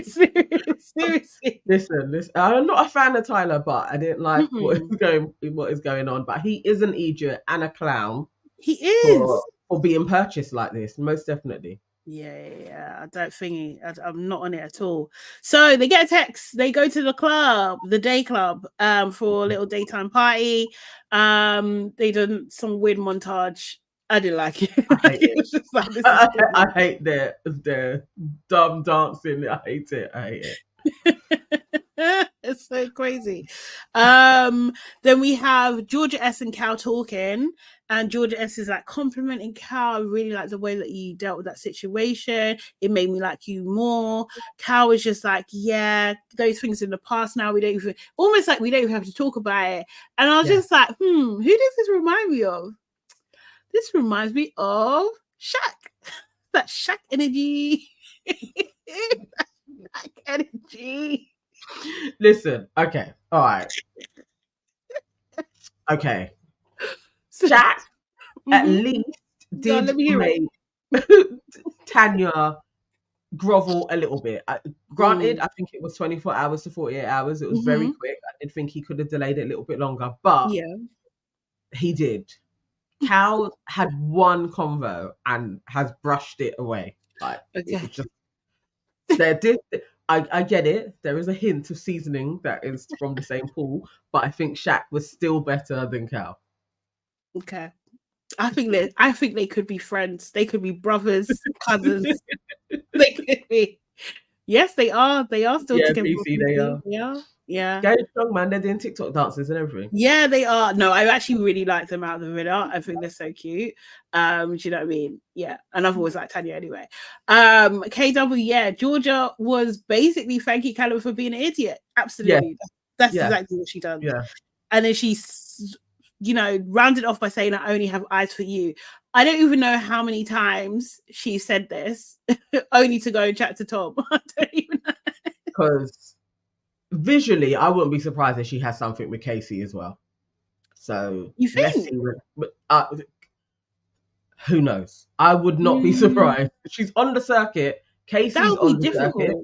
Seriously. Listen. I'm not a fan of Tyler, but I didn't like what is going on. But he is an idiot and a clown. He is for being purchased like this, most definitely. Yeah. I don't think I'm not on it at all. So they get a text. They go to the club, the day club, for a little daytime party. They done some weird montage. I didn't like it. I hate the dumb dancing. I hate it. It's so crazy. Then we have Georgia S and Cal talking, and Georgia S is like complimenting Cal. I really like the way that you dealt with that situation. It made me like you more. Cal was just like, yeah, those things in the past now. We don't even have to talk about it. And I was just like, who does this remind me of? This reminds me of Shaq. That Shaq energy. Shaq energy. Listen, okay, all right. Okay. Shaq at least did make Tanya grovel a little bit. Granted, I think it was 24 hours to 48 hours. It was very quick. I did think he could have delayed it a little bit longer, but he did. Cal had one convo and has brushed it away. Like, it just I get it. There is a hint of seasoning that is from the same pool, but I think Shaq was still better than Cal. Okay. I think they could be friends. They could be brothers, cousins. They could be. Yes, they are. They are still together. BC, they are. Yeah. Going strong, man. They're doing TikTok dances and everything. Yeah, they are. No, I actually really like them out of the radar. I think they're so cute. Do you know what I mean? Yeah. And I've always liked Tanya anyway. KW, Georgia was basically thanking Callum for being an idiot. Absolutely. That's exactly what she done. Yeah. And then she's, rounded off by saying, I only have eyes for you. I don't even know how many times she said this, only to go and chat to Tom. I don't even know. Because visually, I wouldn't be surprised if she has something with Casey as well. So you think? Who knows? I would not be surprised. She's on the circuit. Casey's on the circuit.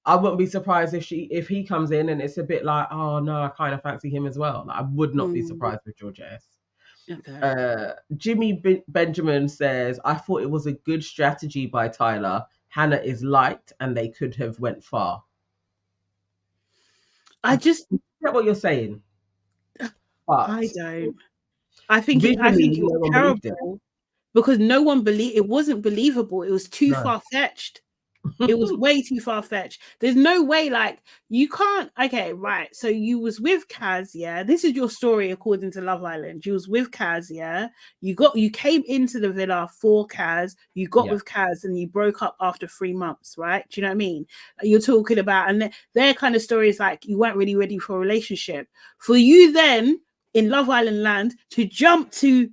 I wouldn't be surprised if he comes in and it's a bit like, oh no, I kind of fancy him as well. Like, I would not be surprised with Georgia S. Okay. Jimmy Benjamin says, I thought it was a good strategy by Tyler. Hannah is liked and they could have went far. I just get what you're saying. But I don't. I think it was terrible. because no one believed it. Wasn't believable. It was too No. far-fetched. It was way too far-fetched. There's no way, like, you can't. Okay, right. So you was with Kaz, yeah. This is your story according to Love Island. You was with Kaz, yeah. You came into the villa for Kaz. You got with Kaz, and you broke up after 3 months, right? Do you know what I mean? You're talking about, and their kind of story is like you weren't really ready for a relationship. For you then in Love Island land to jump to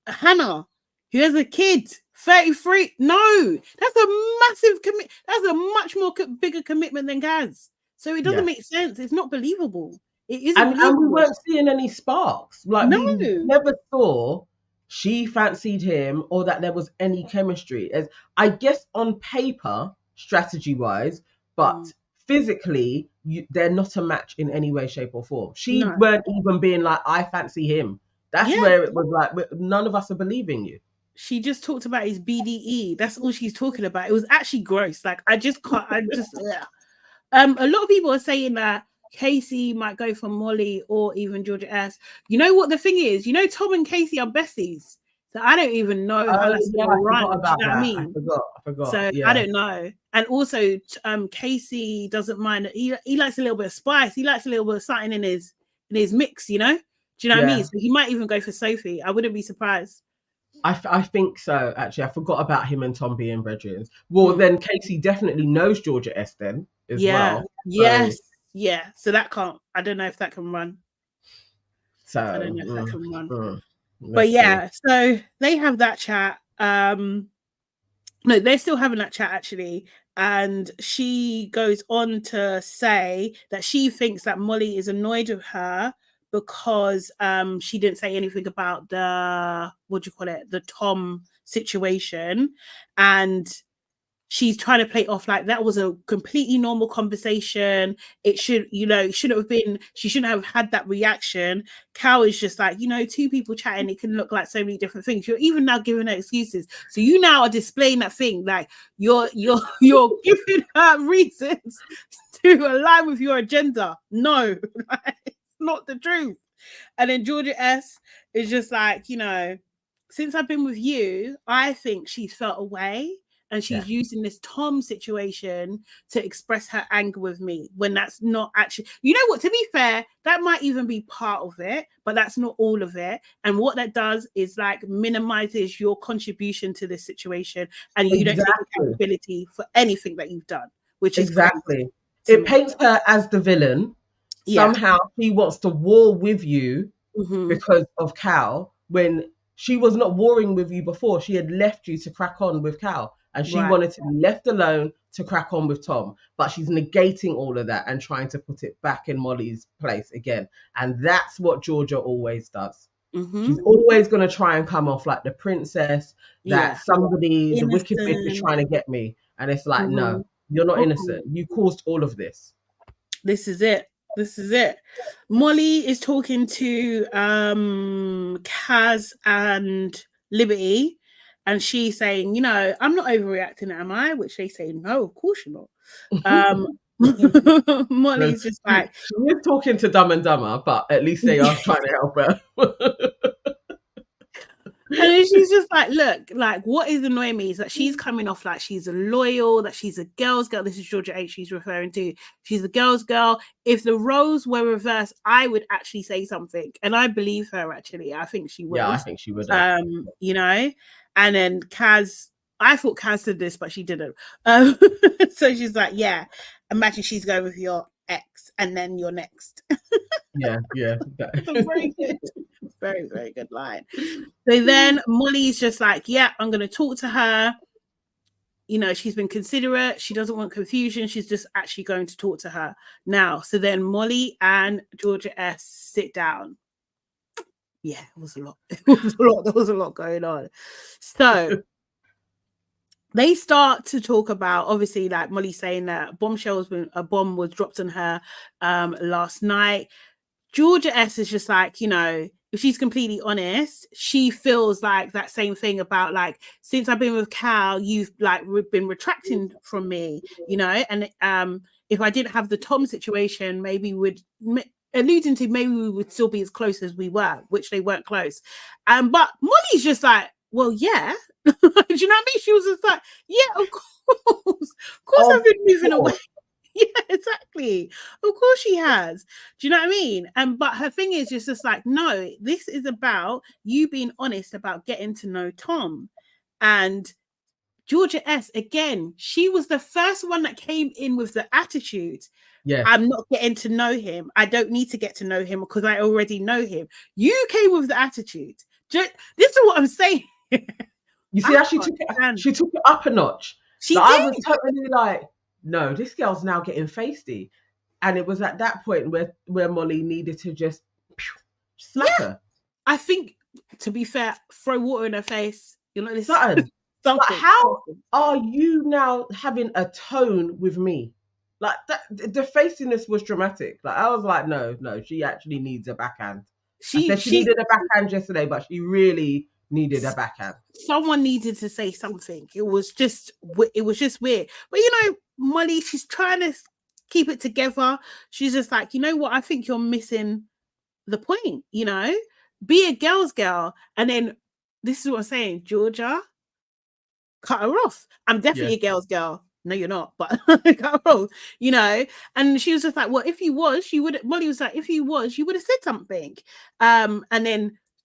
Hannah, who has a kid. 33. No, that's a massive commit. That's a much more bigger commitment than Kaz. So it doesn't make sense. It's not believable. It isn't believable. And we weren't seeing any sparks. Like, no. we never saw she fancied him or that there was any chemistry. As I guess on paper, strategy wise, but physically, they're not a match in any way, shape, or form. She weren't even being like, I fancy him. That's where it was like, none of us are believing you. She just talked about his BDE. That's all she's talking about. It was actually gross. Like, I just can't. I just. A lot of people are saying that Casey might go for Molly or even Georgia S. You know what the thing is? You know, Tom and Casey are besties. So I don't even know how that's going to run. Do you know what I mean? I forgot. So I don't know. And also, Casey doesn't mind. He likes a little bit of spice. He likes a little bit of something in his mix. You know? Do you know what I mean? So he might even go for Sophie. I wouldn't be surprised. I think so, actually. I forgot about him and Tom being brethren. Well, then Casey definitely knows Georgia S then as well. Yes. Yeah. So that can't, I don't know if that can run. So I don't know if that can run. But yeah, so they have that chat. No, they're still having that chat actually. And she goes on to say that she thinks that Molly is annoyed with her because she didn't say anything about the Tom situation, and she's trying to play it off like that was a completely normal conversation. It shouldn't have been, she shouldn't have had that reaction. Cal is just like, two people chatting, it can look like so many different things. You're even now giving her excuses. So you now are displaying that thing, like you're giving her reasons to align with your agenda. No, it's not the truth. And then Georgia S is just like, since I've been with you, I think she's felt away. And she's using this Tom situation to express her anger with me when that's not actually, you know what, to be fair, that might even be part of it, but that's not all of it. And what that does is like minimizes your contribution to this situation, and you don't take accountability for anything that you've done, which is exactly. It paints her as the villain. Somehow she wants to war with you because of Cal, when she was not warring with you before. She had left you to crack on with Cal. And she wanted to be left alone to crack on with Tom. But she's negating all of that and trying to put it back in Molly's place again. And that's what Georgia always does. She's always going to try and come off like the princess, that somebody, innocent. The wicked bitch is trying to get me. And it's like, no, you're not innocent. You caused all of this. This is it. Molly is talking to Kaz and Liberty. And she's saying, I'm not overreacting, am I? Which they say, no, of course you're not. Molly's just like... She's talking to Dumb and Dumber, but at least they are trying to help her. And then she's just like, look, like, what is annoying me is that she's coming off like she's a loyal, that she's a girl's girl. This is Georgia H she's referring to. She's a girl's girl. If the roles were reversed, I would actually say something. And I believe her, actually. I think she would. Yeah, I think she would. And then Kaz, I thought Kaz did this, but she didn't. So she's like, yeah, imagine she's going with your ex and then you're next. Yeah. Very good. Very, very good line. So then Molly's just like, yeah, I'm going to talk to her. She's been considerate. She doesn't want confusion. She's just actually going to talk to her now. So then Molly and Georgia S sit down. Yeah, it was a lot. There was a lot going on. So they start to talk about, obviously, like Molly saying that a bomb was dropped on her last night. Georgia S is just like, if she's completely honest, she feels like that same thing about like, since I've been with Cal, you've like been retracting from me, and if I didn't have the Tom situation, maybe alluding to maybe we would still be as close as we were, which they weren't close. But Molly's just like, well, yeah, Do you know what I mean? She was just like, yeah, of course I've been moving away. Yeah, exactly. Of course she has. Do you know what I mean? And but her thing is just like, no, this is about you being honest about getting to know Tom. And Georgia S, again, she was the first one that came in with the attitude. Yeah. I'm not getting to know him. I don't need to get to know him because I already know him. You came with the attitude. This is what I'm saying. You see how she took it up a notch. She did. I was totally like, no, this girl's now getting feisty. And it was at that point where Molly needed to just slap her. I think, to be fair, throw water in her face. You know, this something. Like, how are you now having a tone with me? Like that, the feistiness was dramatic. Like I was like, no, she actually needs a backhand. She needed a backhand yesterday, but she really needed a backhand. Someone needed to say something. It was just weird. But you know, Molly, she's trying to keep it together. She's just like, you know what? I think you're missing the point. You know, be a girl's girl. And then this is what I'm saying, Georgia, cut her off. I'm definitely a girl's girl. No, you're not, but cut her off, you know. And she was just like, well, if you was, you would. Molly was like, if you was, you would have said something. And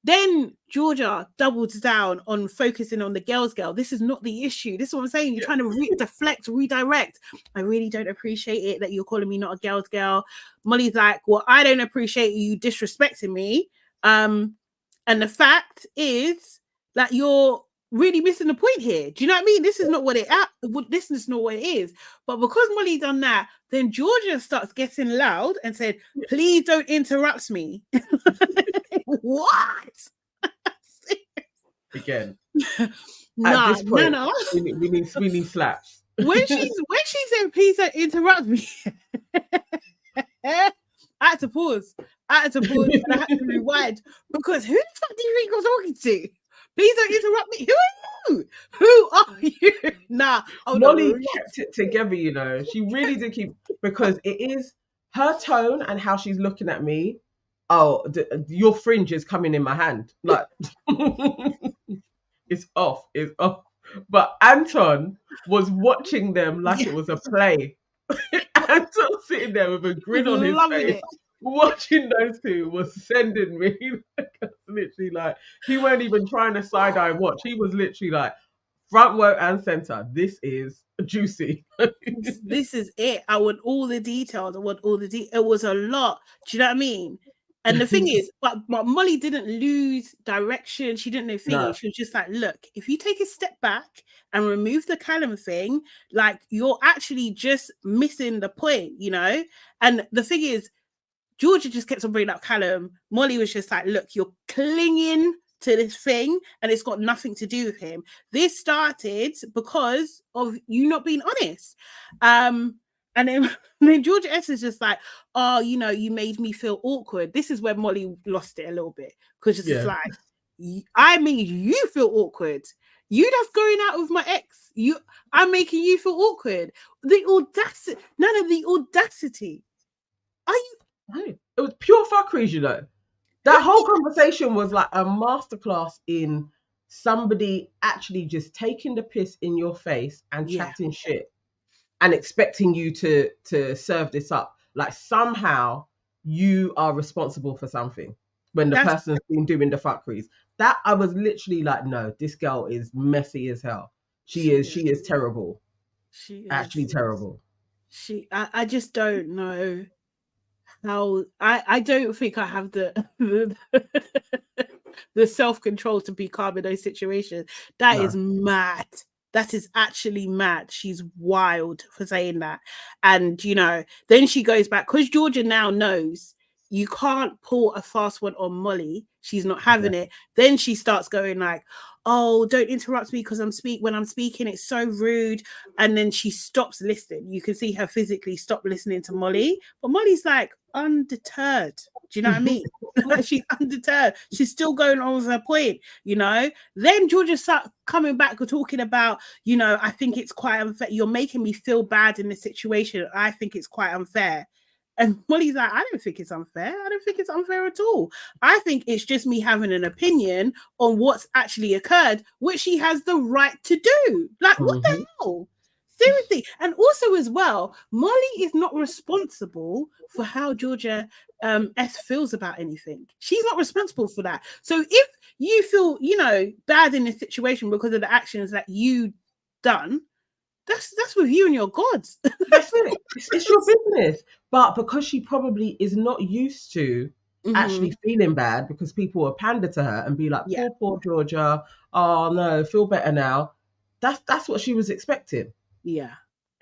then Georgia doubles down on focusing on the girl's girl. This is not the issue. This is what I'm saying. You're trying to deflect, redirect. I really don't appreciate it that you're calling me not a girl's girl. Molly's like, well, I don't appreciate you disrespecting me. And the fact is that you're really missing the point here. Do you know what I mean? This is not what this is not what it is. But because Molly done that, then Georgia starts getting loud and said, please don't interrupt me. What? Again. At this point, no. We need slaps. When she said, please don't interrupt me, I had to pause. And I had to rewind because who the fuck do you think you're talking to? Please don't interrupt me. Who are you? Who are you? Nah. Molly kept it together, you know. She really did keep, because it is her tone and how she's looking at me. Oh, your fringe is coming in my hand. Like, it's off. But Anton was watching them like it was a play. Anton sitting there with a grin on his face. Watching those two was sending me literally like, he weren't even trying to side eye watch. He was literally like, front row and center. This is juicy. This is it. I want all the details. It was a lot. Do you know what I mean? And the thing is, but Molly didn't lose direction. She didn't know thing. No. She was just like, look, if you take a step back and remove the Callum thing, like you're actually just missing the point, you know? And the thing is, Georgia just kept on bringing up Callum. Molly was just like, look, you're clinging to this thing and it's got nothing to do with him. This started because of you not being honest. And then Georgia S is just like, oh, you know, you made me feel awkward. This is where Molly lost it a little bit because it's just like, I made you feel awkward. You just going out with my ex. I'm making you feel awkward. The audacity, none of the audacity. Are you? It was pure fuckery, you know. That whole conversation was like a masterclass in somebody actually just taking the piss in your face and chatting shit and expecting you to serve this up. Like somehow you are responsible for something when the person's been doing the fuckeries. That I was literally like, no, this girl is messy as hell. She is terrible. She is actually terrible. I just don't know. How I don't think I have the self-control to be calm in those situations. That is mad. That is actually mad. She's wild for saying that. And you know, then she goes back because Georgia now knows you can't pull a fast one on Molly. She's not having it. Then she starts going like, oh, don't interrupt me because when I'm speaking, it's so rude. And then she stops listening. You can see her physically stop listening to Molly. But Molly's like undeterred. Do you know what I mean? She's undeterred. She's still going on with her point, you know? Then Georgia starts coming back and talking about, you know, I think it's quite unfair. You're making me feel bad in this situation. I think it's quite unfair. And Molly's like, I don't think it's unfair. I don't think it's unfair at all. I think it's just me having an opinion on what's actually occurred, which she has the right to do. Like, what the hell? Seriously. And also, as well, Molly is not responsible for how Georgia S feels about anything. She's not responsible for that. So if you feel, bad in a situation because of the actions that you done, that's with you and your gods. That's it. It's your business. But because she probably is not used to actually feeling bad because people will pander to her and be like, poor Georgia. Oh no, feel better now. That's what she was expecting. Yeah.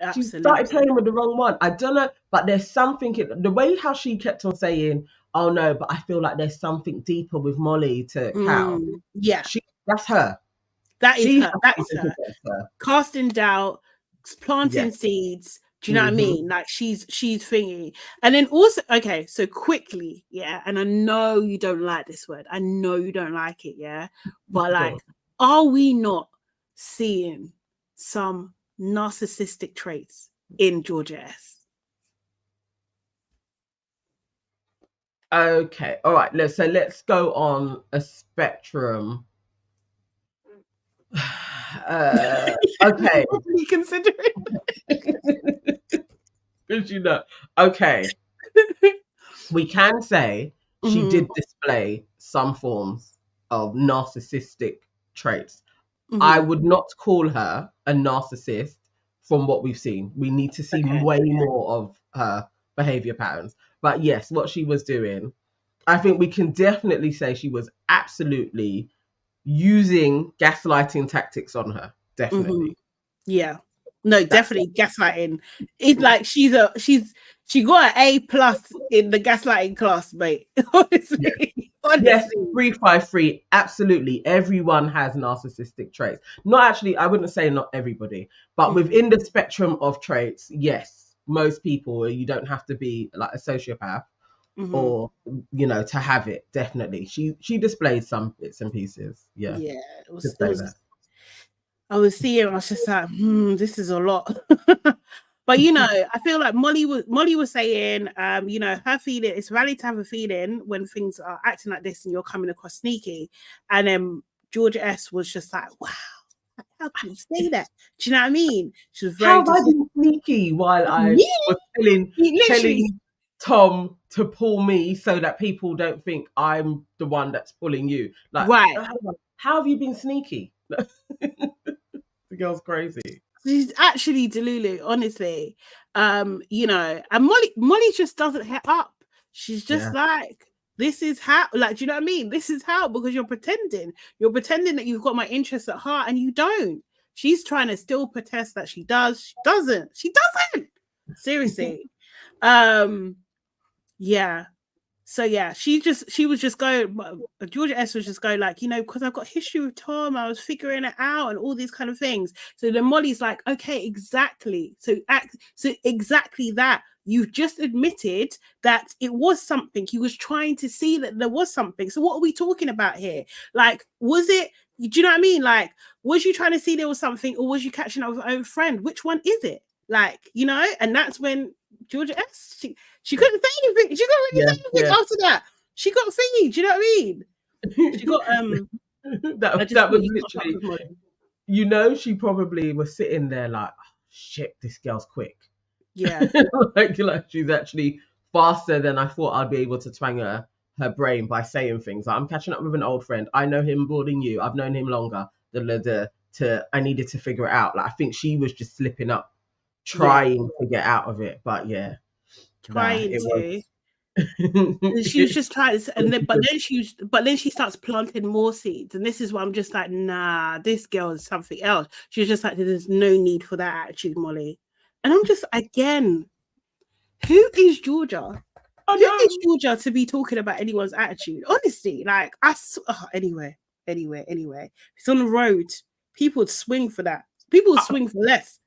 She Absolutely. started playing with the wrong one. I don't know, but there's something the way how she kept on saying, "Oh no," but I feel like there's something deeper with Molly to Cal. Yeah, that's her. That is her. That is her. Casting doubt, planting seeds. Do you know what I mean? Like she's thingy. And then also, okay, so quickly, and I know you don't like this word. I know you don't like it, but like, are we not seeing some narcissistic traits in Georgia S? Okay, all right. Let's go on a spectrum. Okay. Considering. Because okay. We can say she did display some forms of narcissistic traits. I would not call her a narcissist from what we've seen. We need to see way more of her behavior patterns. But yes, what she was doing, I think we can definitely say she was absolutely using gaslighting tactics on her. Definitely. Yeah. No, definitely gaslighting. It's like she got an A+ in the gaslighting class, mate. Honestly. Yes, 353. Absolutely. Everyone has narcissistic traits. Not actually, I wouldn't say not everybody, but within the spectrum of traits, yes, most people, you don't have to be like a sociopath or, to have it. Definitely. She displayed some bits and pieces. Yeah. Yeah. I was seeing, I was just like, this is a lot. But I feel like Molly was saying, her feeling, it's valid to have a feeling when things are acting like this and you're coming across sneaky. And then Georgia S was just like, wow, how can you say that? Do you know what I mean? She was very how have I been sneaky while I was telling Tom to pull me so that people don't think I'm the one that's pulling you. Like, right. How have you been sneaky? The girl's crazy. She's actually delulu, honestly. And Molly just doesn't hit up. She's just like, this is how, like, do you know what I mean? This is how, because you're pretending that you've got my interests at heart and you don't. She's trying to still protest that she does. She doesn't. Seriously. Yeah. So yeah, she was just going, Georgia S was just going like, because I've got history with Tom, I was figuring it out and all these kind of things. So then Molly's like, okay, exactly. So exactly that. You've just admitted that it was something. He was trying to see that there was something. So what are we talking about here? Like, was it, do you know what I mean? Like, was you trying to see there was something, or was you catching up with her own friend? Which one is it? Like, and that's when Georgia S, she couldn't say anything. She couldn't really say anything after that. She got thingy. Do you know what I mean? She got that was literally. She probably was sitting there like, oh, shit, this girl's quick. Yeah, like she's actually faster than I thought I'd be able to twang her brain by saying things. Like, I'm catching up with an old friend. I know him more than you. I've known him longer. I needed to figure it out. Like, I think she was just slipping up, trying to get out of it. But yeah, trying to. She was just trying, but then she starts planting more seeds, and this is why I'm just like, nah, this girl is something else. She was just like, there's no need for that attitude, Molly. And I'm just, again, who is Georgia? Who is Georgia to be talking about anyone's attitude? Honestly, like, anyway. It's on the road. People would swing for that. People would swing for less.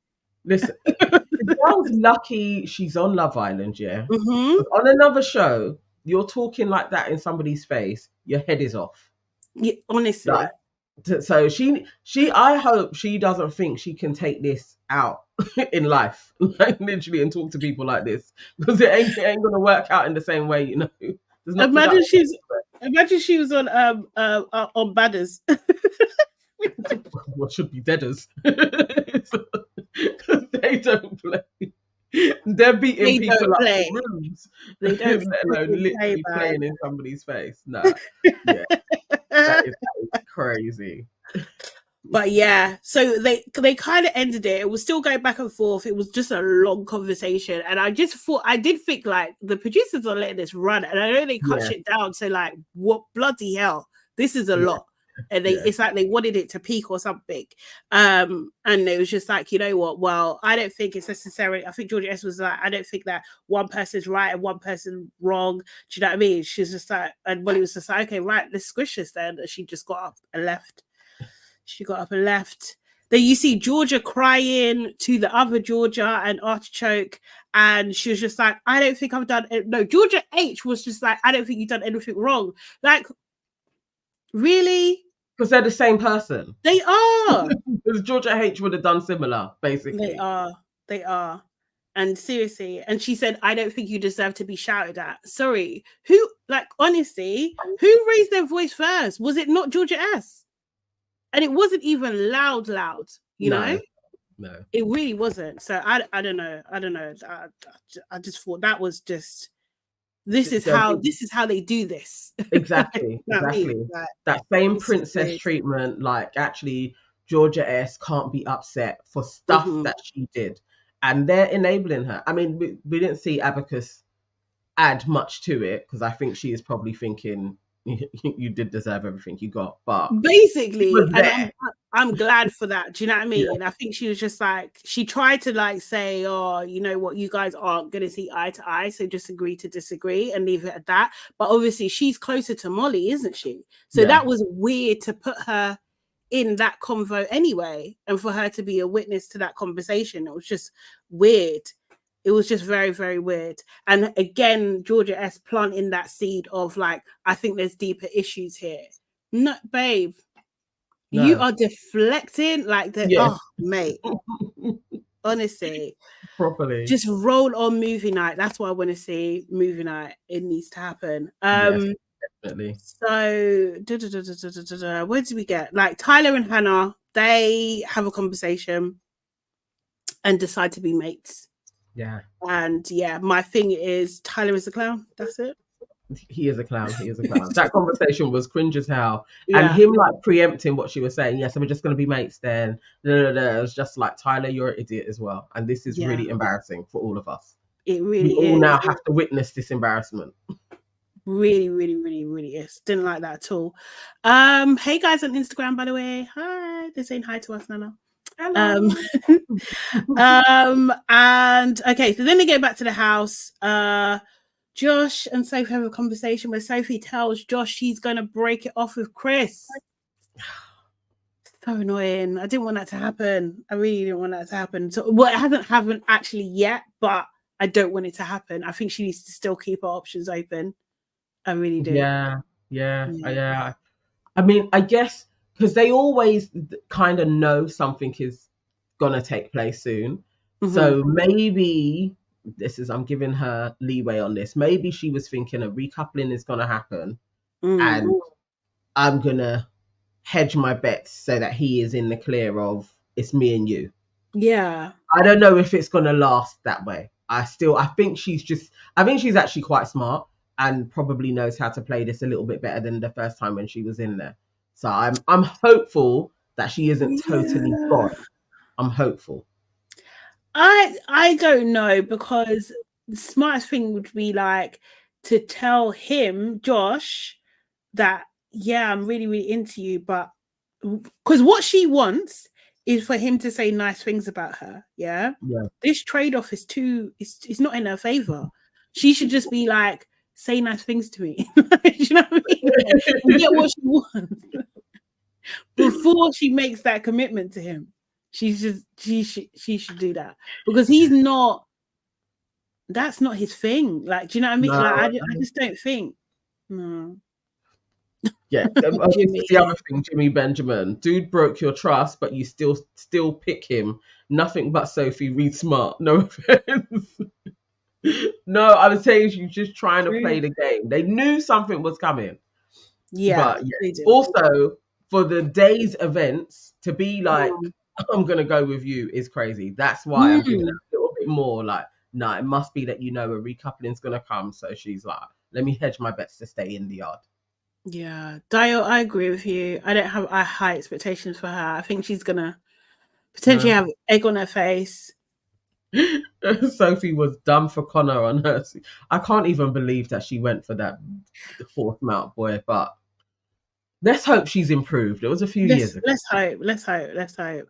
Listen, the girl's lucky she's on Love Island, yeah? On another show, you're talking like that in somebody's face, your head is off. Yeah, honestly. So I hope she doesn't think she can take this out in life, like literally, and talk to people like this, because it ain't gonna work out in the same way, you know. There's not Imagine productive. she was on Badders. What should be deaders? Because they don't play. They're beating They people don't up play. in rooms, They don't let alone play, literally man. playing in somebody's face. No, yeah, that is crazy. But yeah, so they kind of ended it. It was still going back and forth. It was just a long conversation, and I did think like the producers are letting this run, and I know they cut Yeah, shit down. So like, what bloody hell? This is a yeah, lot, and yeah, it's like they wanted it to peak or something. And it was just like, you know what? Well, I don't think it's necessary. I think Georgia S was like, I don't think that one person's right and one person wrong. Do you know what I mean? She's just like, and Molly was just like, okay, right, let's squish this then. And she just got up and left. She got up and left. Then you see Georgia crying to the other Georgia and Artichoke, and she was just like, I don't think I've done it. No, Georgia H was just like, I don't think you've done anything wrong. Like, really? because they're the same person. They are. Because Georgia H would have done similar, basically. They are. They are. And seriously, and she said, I don't think you deserve to be shouted at. Sorry. Who, like, honestly, who raised their voice first? Was it not Georgia S? And it wasn't even loud, you know? No. It really wasn't. So I don't know. I just thought that was just, this is how they do this. Exactly. Exactly. Like, that same princess treatment, like actually Georgia S can't be upset for stuff that she did. And they're enabling her. I mean, we didn't see Abacus add much to it, because I think she is probably thinking, you did deserve everything you got, but basically, and I'm glad for that. Do you know what I mean? Yeah. I think she was just like, she tried to like say, oh, you know what, you guys aren't going to see eye to eye, so just agree to disagree and leave it at that. But obviously she's closer to Molly, isn't she? So that was weird to put her in that convo anyway, and for her to be a witness to that conversation. It was just weird. It was just very, very weird. And again, Georgia S planting that seed of like, I think there's deeper issues here. No, babe, you are deflecting like the, oh, mate. Honestly. Properly. Just roll on movie night. That's what I want to see. Movie night. It needs to happen. Yes, definitely. So, where do we get? Like Tyler and Hannah, they have a conversation and decide to be mates. Yeah. And yeah, my thing is Tyler is a clown. That's it. He is a clown. He is a clown. That conversation was cringe as hell. Yeah. And him like preempting what she was saying. Yes, we're just going to be mates then. It was just like, Tyler, you're an idiot as well. And this is really embarrassing for all of us. It really is. We all now have to witness this embarrassment. Really, really, really, really is. Didn't like that at all. Hey guys on Instagram, by the way. Hi. They're saying hi to us, Nana. Hello. And okay, so then they go back to the house. Josh and Sophie have a conversation where Sophie tells Josh she's going to break it off with Chris. So annoying. I didn't want that to happen. I really didn't want that to happen. So, well, it hasn't happened actually yet, but I don't want it to happen. I think she needs to still keep her options open. I really do. Yeah. I mean, I guess because they always kind of know something is going to take place soon. So maybe I'm giving her leeway on this. Maybe she was thinking a recoupling is going to happen, and I'm going to hedge my bets so that he is in the clear of it's me and you. Yeah. I don't know if it's going to last that way. I think she's actually quite smart and probably knows how to play this a little bit better than the first time when she was in there. So I'm hopeful that she isn't totally gone. I'm hopeful. I don't know, because the smartest thing would be like to tell him, Josh, that yeah, I'm really, really into you, but because what she wants is for him to say nice things about her. Yeah. This trade-off is it's not in her favor. She should just be like, say nice things to me. You know what I mean? And get what she wants before she makes that commitment to him. She should do that, because he's not. That's not his thing. Like, do you know what I mean? No, like, I just don't think. No. Yeah, this is the other thing, Jimmy Benjamin. Dude broke your trust, but you still pick him. Nothing but Sophie Reed Smart. No offense. No, I was saying she's just trying to play the game. They knew something was coming. Yeah, But yeah. they did. Also, for the day's events to be like, I'm gonna go with you is crazy. That's why I'm giving it a little bit more like, nah, it must be that a recoupling is gonna come. So she's like, let me hedge my bets to stay in the yard. Yeah, Dio, I agree with you. I don't have high expectations for her. I think she's gonna potentially have egg on her face. Sophie was dumb for Connor on her. I can't even believe that she went for that fourth mount boy, but let's hope she's improved. It was a few years ago. Let's hope.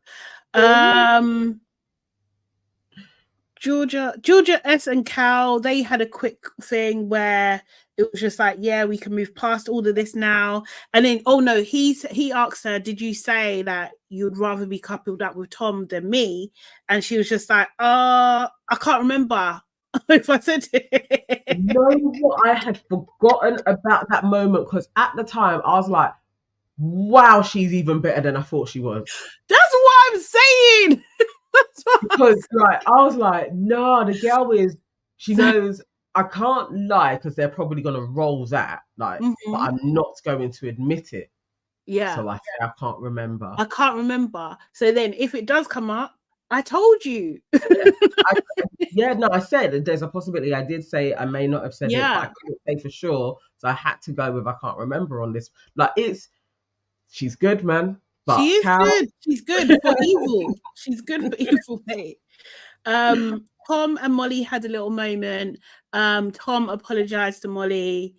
Georgia S and Cal, they had a quick thing where it was just like, yeah, we can move past all of this now. And then, oh no, he asked her, did you say that you'd rather be coupled up with Tom than me? And she was just like, I can't remember if I said it. You know what? I had forgotten about that moment because at the time I was like, wow, she's even better than I thought she was. That's what I'm saying. Because like I was like, no, the girl she knows I can't lie because they're probably gonna roll that, like, but I'm not going to admit it. Yeah. So I say I can't remember. I can't remember. So then if it does come up, I told you. I said there's a possibility. I did say I may not have said it, but I couldn't say for sure. So I had to go with I can't remember on this. Like she's good, man. But she is good. She's good for evil. She's good for evil, mate. Tom and Molly had a little moment. Tom apologized to Molly.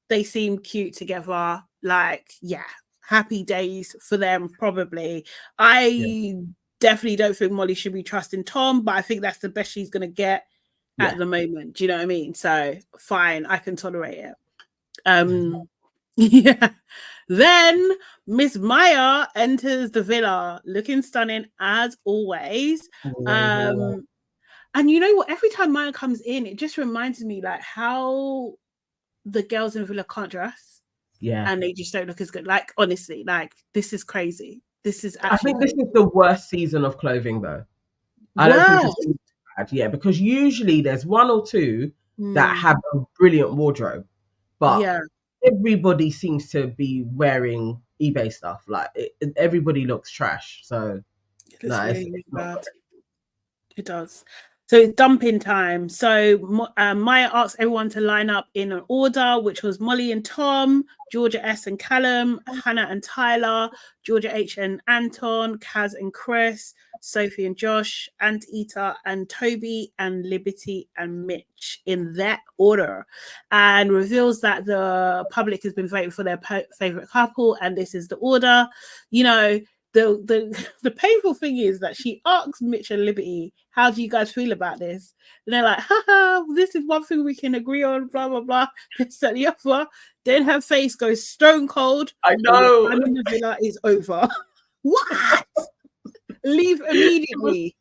They seemed cute together. Like, yeah, happy days for them, probably. I definitely don't think Molly should be trusting Tom, but I think that's the best she's going to get at the moment. Do you know what I mean? So, fine, I can tolerate it. Yeah. Then Miss Maya enters the villa looking stunning as always. And you know what? Every time Maya comes in, it just reminds me like how the girls in the villa can't dress. Yeah. And they just don't look as good. Like, honestly, like this is crazy. This is actually I think this is the worst season of clothing though. I don't think it's bad. Yeah, because usually there's one or two that have a brilliant wardrobe. But everybody seems to be wearing eBay stuff. Like everybody looks trash. So it's really bad. It does. So it's dumping time. So Maya asks everyone to line up in an order, which was Molly and Tom, Georgia S and Callum, Hannah and Tyler, Georgia H and Anton, Kaz and Chris, Sophie and Josh, Anteater and Toby, and Liberty and Mitch in that order, and reveals that the public has been voting for their favorite couple, and this is the order. You know, the painful thing is that she asks Mitch and Liberty, how do you guys feel about this? And they're like, haha, this is one thing we can agree on, blah, blah, blah. This and the other. Then her face goes stone cold. I know. And the villa is over. What? Leave immediately.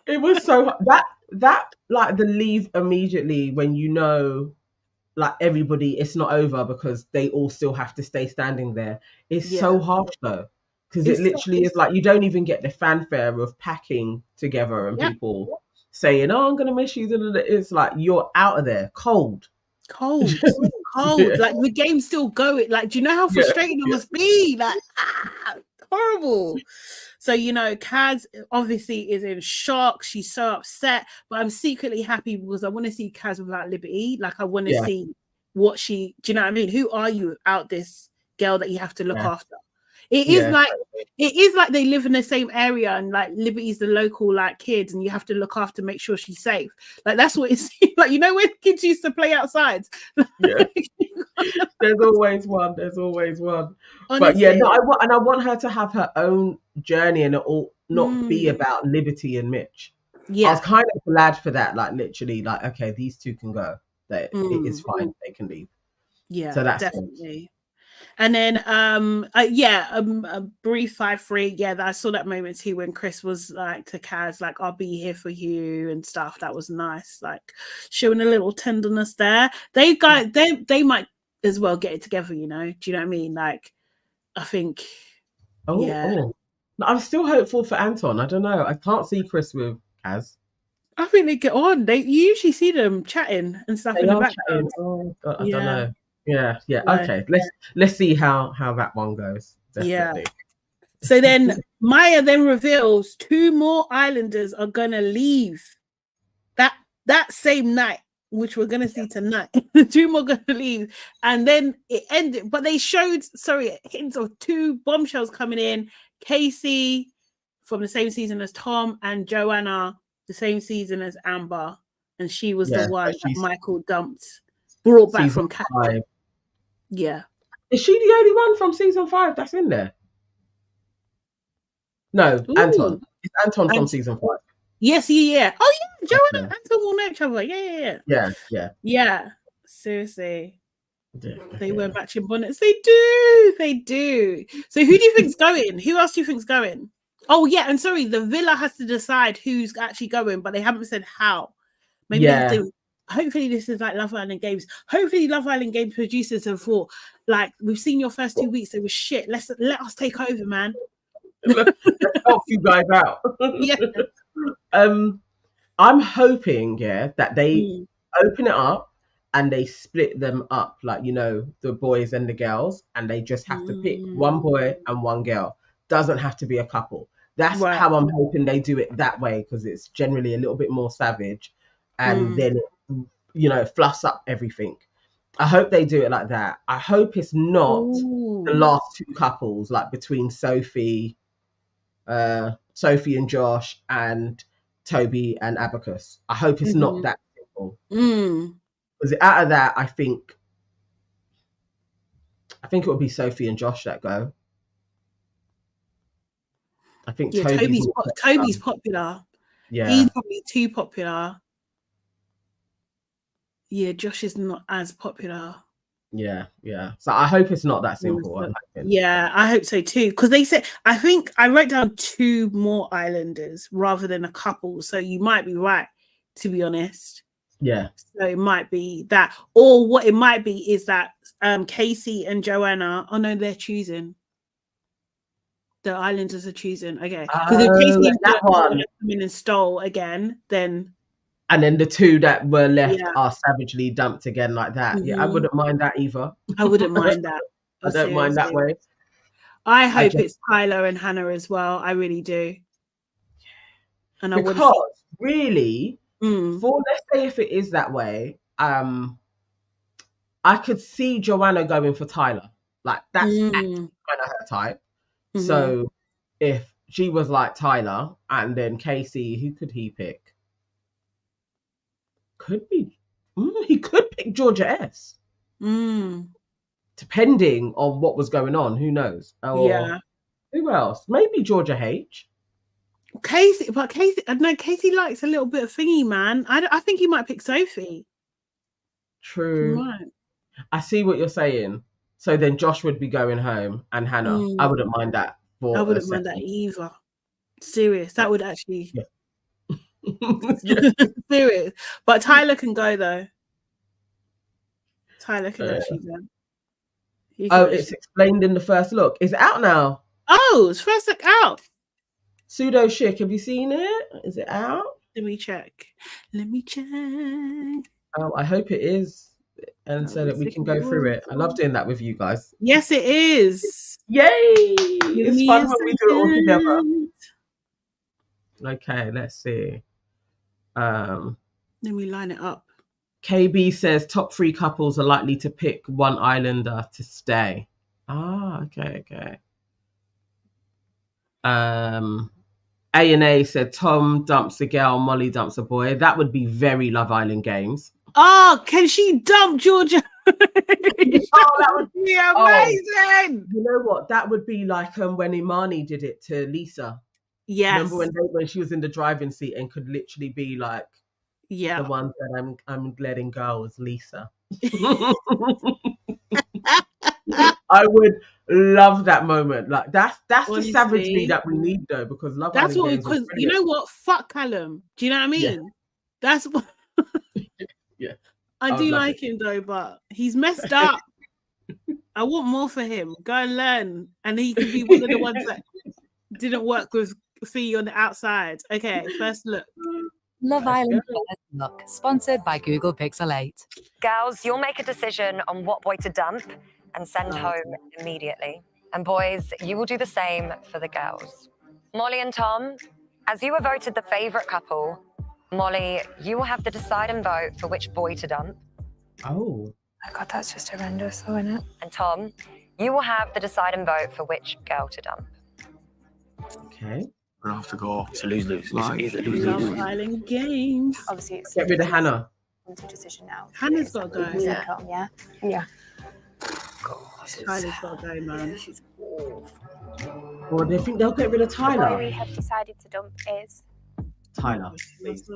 It was so that like the leave immediately when you know like everybody, it's not over because they all still have to stay standing there. It's so harsh though. Because it literally is like you don't even get the fanfare of packing together and people saying, "Oh, I'm gonna miss you." It's like you're out of there, cold. Like the game's still going. Like, do you know how frustrating it must be? Like, horrible. So you know, Kaz obviously is in shock. She's so upset, but I'm secretly happy because I want to see Kaz without Liberty. Like, I want to see what she. Do you know what I mean? Who are you without this girl that you have to look after? It is like they live in the same area and like Liberty's the local like kids and you have to look after, make sure she's safe. Like that's what it seems like. You know when kids used to play outside? Yeah. There's always one. Honestly. But yeah, no, I want her to have her own journey and it all not be about Liberty and Mitch. Yeah. I was kind of glad for that. Like literally, like, okay, these two can go. It is fine, they can leave. Yeah, so that's definitely. And then, a brief 5-3. Yeah, I saw that moment too when Chris was like to Kaz, like, I'll be here for you and stuff. That was nice, like showing a little tenderness there. They might as well get it together, you know? Do you know what I mean? Like, I think, yeah. I'm still hopeful for Anton. I don't know. I can't see Chris with Kaz. I think they get on. You usually see them chatting and stuff in the background. Oh God, I don't know. Yeah. Okay, let's see how that one goes. Definitely. Yeah. So then Maya then reveals 2 more islanders are gonna leave that same night, which we're gonna see tonight. 2 more gonna leave, and then it ended. But they showed hints of 2 bombshells coming in. Casey from the same season as Tom, and Joanna the same season as Amber, and she was the one that Michael brought back from Cat. Yeah. Is she the only one from season 5 that's in there? No, Anton. It's Anton from season 5. Yes, yeah. Oh yeah, Joanna and Anton will know each other. Yeah. Seriously. Yeah, they wear matching bonnets. They do. So who do you think's going? Who else do you think's going? Oh yeah, and sorry, the villa has to decide who's actually going, but they haven't said how. Maybe hopefully this is like Love Island Games. Hopefully Love Island Games producers have thought, like, we've seen your first 2 weeks, they were shit. Let us take over, man. Let's help you guys out. Yeah. I'm hoping, that they open it up and they split them up, like, you know, the boys and the girls, and they just have to pick one boy and one girl. Doesn't have to be a couple. That's how I'm hoping they do it that way, because it's generally a little bit more savage, and then it, you know, fluffs up everything. I hope they do it like that. I hope it's not the last 2 couples, like between Sophie and Josh and Toby and Abacus. I hope it's not that simple. Because out of that, I think it would be Sophie and Josh that go. I think Toby's popular. Yeah, he's probably too popular. Yeah, Josh is not as popular. Yeah. So I hope it's not that simple. Yeah, I hope so too. Because they said, I think I wrote down 2 more islanders rather than a couple. So you might be right, to be honest. Yeah. So it might be that, or what it might be is that Casey and Joanna. Oh no, they're choosing. The islanders are choosing. Okay, because if Casey and Joanna come in and stole again, then. And then the 2 that were left are savagely dumped again like that. Yeah, I wouldn't mind that either. I wouldn't mind that. I don't mind that way. I hope it's Tyler and Hannah as well. I really do. And because really, for, let's say if it is that way, I could see Joanna going for Tyler. Like, that's kind of her type. So if she was like Tyler and then Casey, who could he pick? Could be he could pick Georgia S. Depending on what was going on, who knows? Or who else? Maybe Georgia H. Casey, I know Casey likes a little bit of thingy, man. I think he might pick Sophie. True. I see what you're saying. So then Josh would be going home and Hannah. I wouldn't mind that. I wouldn't mind that either. Serious. That would actually. Yeah. Serious. But Tyler can go though. Tyler can actually go. It's explained in the first look. Is it out now? Oh, it's first look out. Pseudo Chic, have you seen it? Is it out? Let me check. Oh, I hope it is. And so that we can go through it. I love doing that with you guys. Yes, it is. Yay! It's fun when we do it all together. Okay, let's see. Let me line it up. KB says top 3 couples are likely to pick one islander to stay. Okay. A&A said Tom dumps a girl, Molly dumps a boy. That would be very Love Island Games. Oh, can she dump Georgia? That would be amazing. You know what? That would be like when Imani did it to Lisa. Yes. Remember when she was in the driving seat and could literally be like, the one that I'm letting go was Lisa. I would love that moment. Like that's honestly, the savagery that we need though, because Love Island Games. That's what, because you know what? Fuck Callum. Do you know what I mean? Yeah. That's what. Yeah. I do like him though, but he's messed up. I want more for him. Go and learn. And he could be one of the ones that didn't work with See on the outside. Okay, first look. Love Island First Look, sponsored by Google Pixel 8. Girls, you'll make a decision on what boy to dump and send home immediately. And boys, you will do the same for the girls. Molly and Tom, as you were voted the favourite couple, Molly, you will have the decide and vote for which boy to dump. Oh. My God, that's just horrendous, though, isn't it? And Tom, you will have the decide and vote for which girl to dump. Okay. We're gonna have to go. It's a lose-lose. Like, It's a Love lose-lose. Island Games. Obviously, it's Get rid of Hannah. a decision now. Hannah's got to go. Yeah. Tom, yeah. Yeah. Tyler's got to go, man. She's awful. Or they think they'll get rid of The boy we Tyler. have decided to dump is Tyler, please.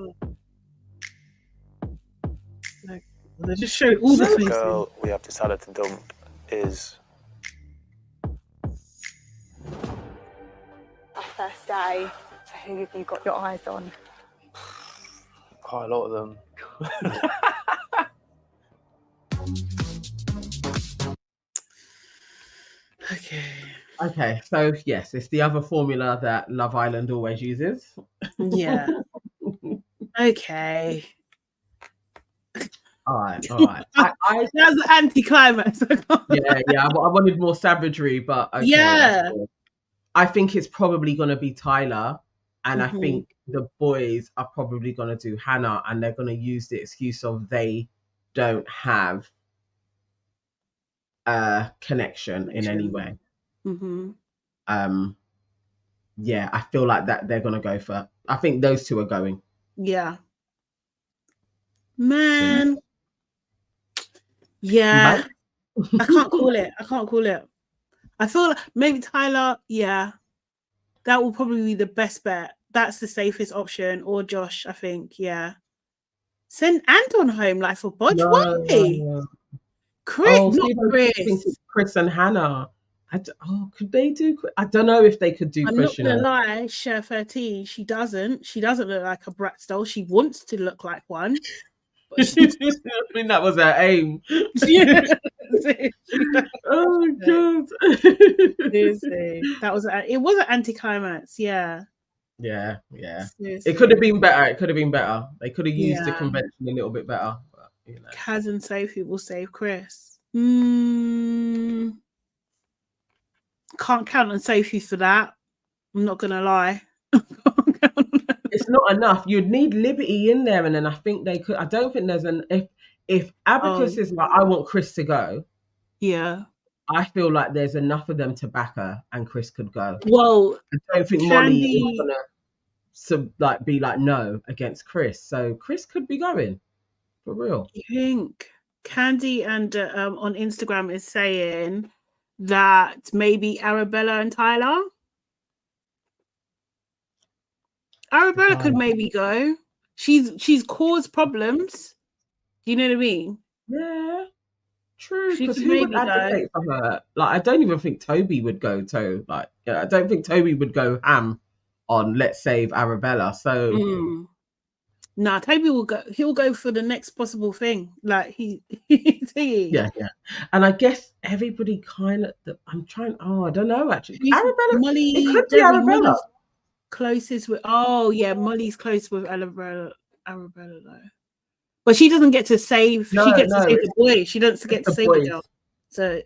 They just showed all the The faces. girl we have decided to dump is our first day. So who have you got your eyes on? quite a lot of them. Okay. Okay, so yes, it's the other formula that Love Island always uses. Yeah. Okay. All right, all right. I That's the anti-climax. yeah. I wanted more savagery, but okay, Yeah. that's cool. I think it's probably going to be Tyler, and I think the boys are probably going to do Hannah, and they're going to use the excuse of they don't have a connection in any way. Mm-hmm. Yeah, I feel like that they're going to go for. I think those two are going. Yeah. Man. Yeah. I can't call it. I can't call it. I feel like maybe Tyler, yeah. That will probably be the best bet. That's the safest option. Or Josh, I think, yeah. Send Anton home, like for Bodge. Why? Chris, Oh, not see, I Chris. think it's Chris and Hannah. Could they do? I don't know if they could do I'm Chris. not gonna lie, Cher 13, she doesn't look like a Bratz doll. She wants to look like one. But I mean, that was her aim. yeah. Oh god. Seriously. It was an anticlimax, yeah. Yeah. Seriously. It could have been better. They could have used the Yeah. convention a little bit better. But, you know. Kaz and Sophie will save Chris. Can't count on Sophie for that. I'm not gonna lie. It's not enough. You'd need Liberty in there, and then I think they could. I don't think there's an if Abacus is like, I want Chris to go. Yeah. I feel like there's enough of them to back her, and Chris could go. Well, I don't think Molly is gonna be like no against Chris. So Chris could be going for real. I think Candy and on Instagram is saying that maybe Arabella and Tyler. Arabella could maybe go. She's caused problems. You know what I mean? Yeah, true. She Because could who would maybe go. advocate for her? Like, I don't even think Toby would go to. Like, I don't think Toby would go ham on let's save Arabella. So Nah, Toby will go. He'll go for the next possible thing. Like he. yeah. And I guess everybody kind of. I'm trying. Oh, I don't know actually. Arabella. Molly. It could be Arabella. Molly's closest with. Oh yeah, Molly's close with Arabella though. But she doesn't get to save. No, she gets no, to save the boy. She doesn't get to the save boys. the girl. So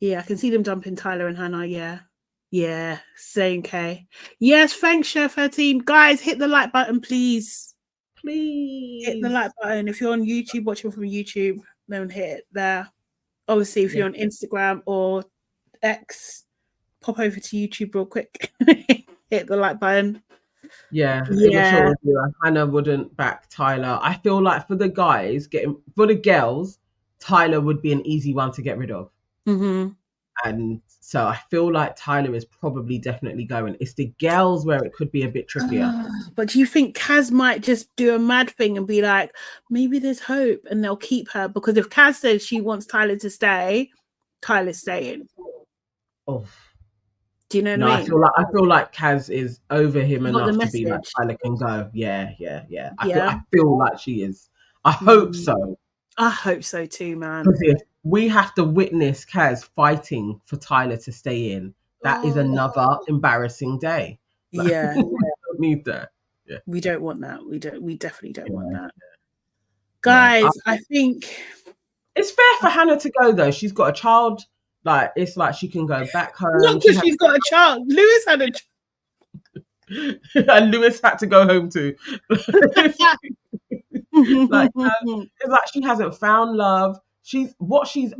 yeah, I can see them dumping Tyler and Hannah. Yeah, same K. Yes, thanks, Cher 13. Guys, hit the like button, please. Please Hit the like button. If you're on YouTube, watching from YouTube, then hit it there. Obviously, if you're on Instagram or X, pop over to YouTube real quick. Hit the like button. Yeah. Hannah wouldn't back Tyler. I feel like for the girls, Tyler would be an easy one to get rid of. Mm-hmm. And so I feel like Tyler is probably definitely going. It's the girls where it could be a bit trickier. But do you think Kaz might just do a mad thing and be like, maybe there's hope and they'll keep her? Because if Kaz says she wants Tyler to stay, Tyler's staying. Oh. Do you know what I mean? I feel like Kaz is over him You got enough the to be like message. Tyler can go. Yeah. I Yeah. feel like she is. I hope so. I hope so too, man. Because we have to witness Kaz fighting for Tyler to stay in. That is another embarrassing day. Yeah. We don't need that. Yeah. We don't want that. We definitely don't want that. Yeah. Guys, I think it's fair for Hannah to go though. She's got a child. Like, it's like she can go back home. not because she's got a child. Lewis had a child. And Lewis had to go home too. Like, it's like she hasn't found love. She's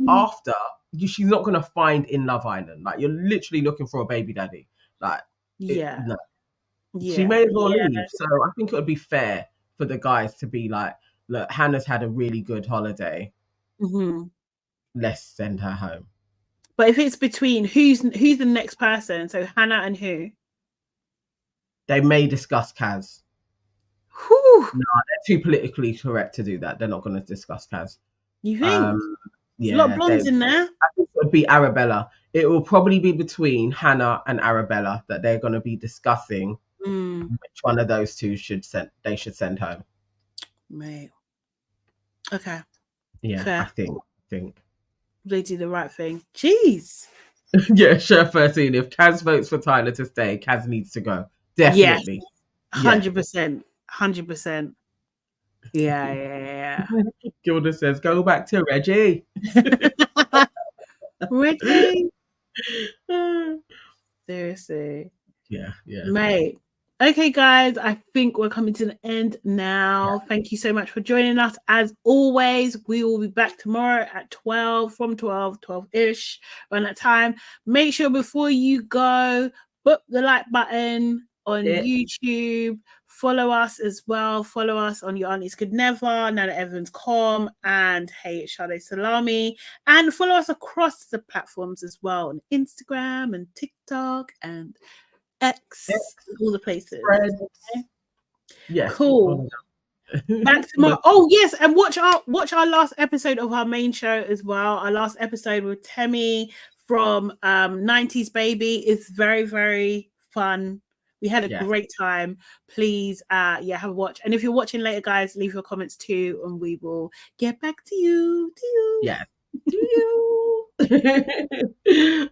after. She's not gonna find in Love Island. Like, you're literally looking for a baby daddy. Like, no. She may as well leave. So I think it would be fair for the guys to be like, look, Hannah's had a really good holiday. Let's send her home. But if it's between who's the next person, so Hannah and who? They may discuss Kaz. Whew. No, they're too politically correct to do that. They're not going to discuss Kaz. You think? Yeah, a lot of blondes in there. I think it would be Arabella. It will probably be between Hannah and Arabella that they're going to be discussing which one of those two should send home. Mate. Okay. Yeah, fair. I think they do the right thing. Jeez. Yeah, sure. 13. If Kaz votes for Tyler to stay, Kaz needs to go. Definitely. 100%. 100%. Yeah. Gilda says, go back to Reggie. Reggie. Seriously. Yeah. Mate. Okay, guys, I think we're coming to the end now. Yeah. Thank you so much for joining us. As always, we will be back tomorrow at 12-ish, around that time. Make sure before you go, book the like button on YouTube. Follow us as well. Follow us on Your Aunties Could Never, Now That Everyone's Calm, and Hey, it's Sade Salami. And follow us across the platforms as well, on Instagram and TikTok and X, all the places. Okay? Yeah. Cool. Back tomorrow. Oh yes, and watch our last episode of our main show as well. Our last episode with Temi from 90s Baby is very, very fun. We had a great time. Please have a watch. And if you're watching later, guys, leave your comments too, and we will get back to you. Yeah.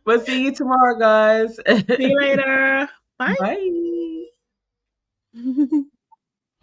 We'll see you tomorrow, guys. See you later. Bye. Bye.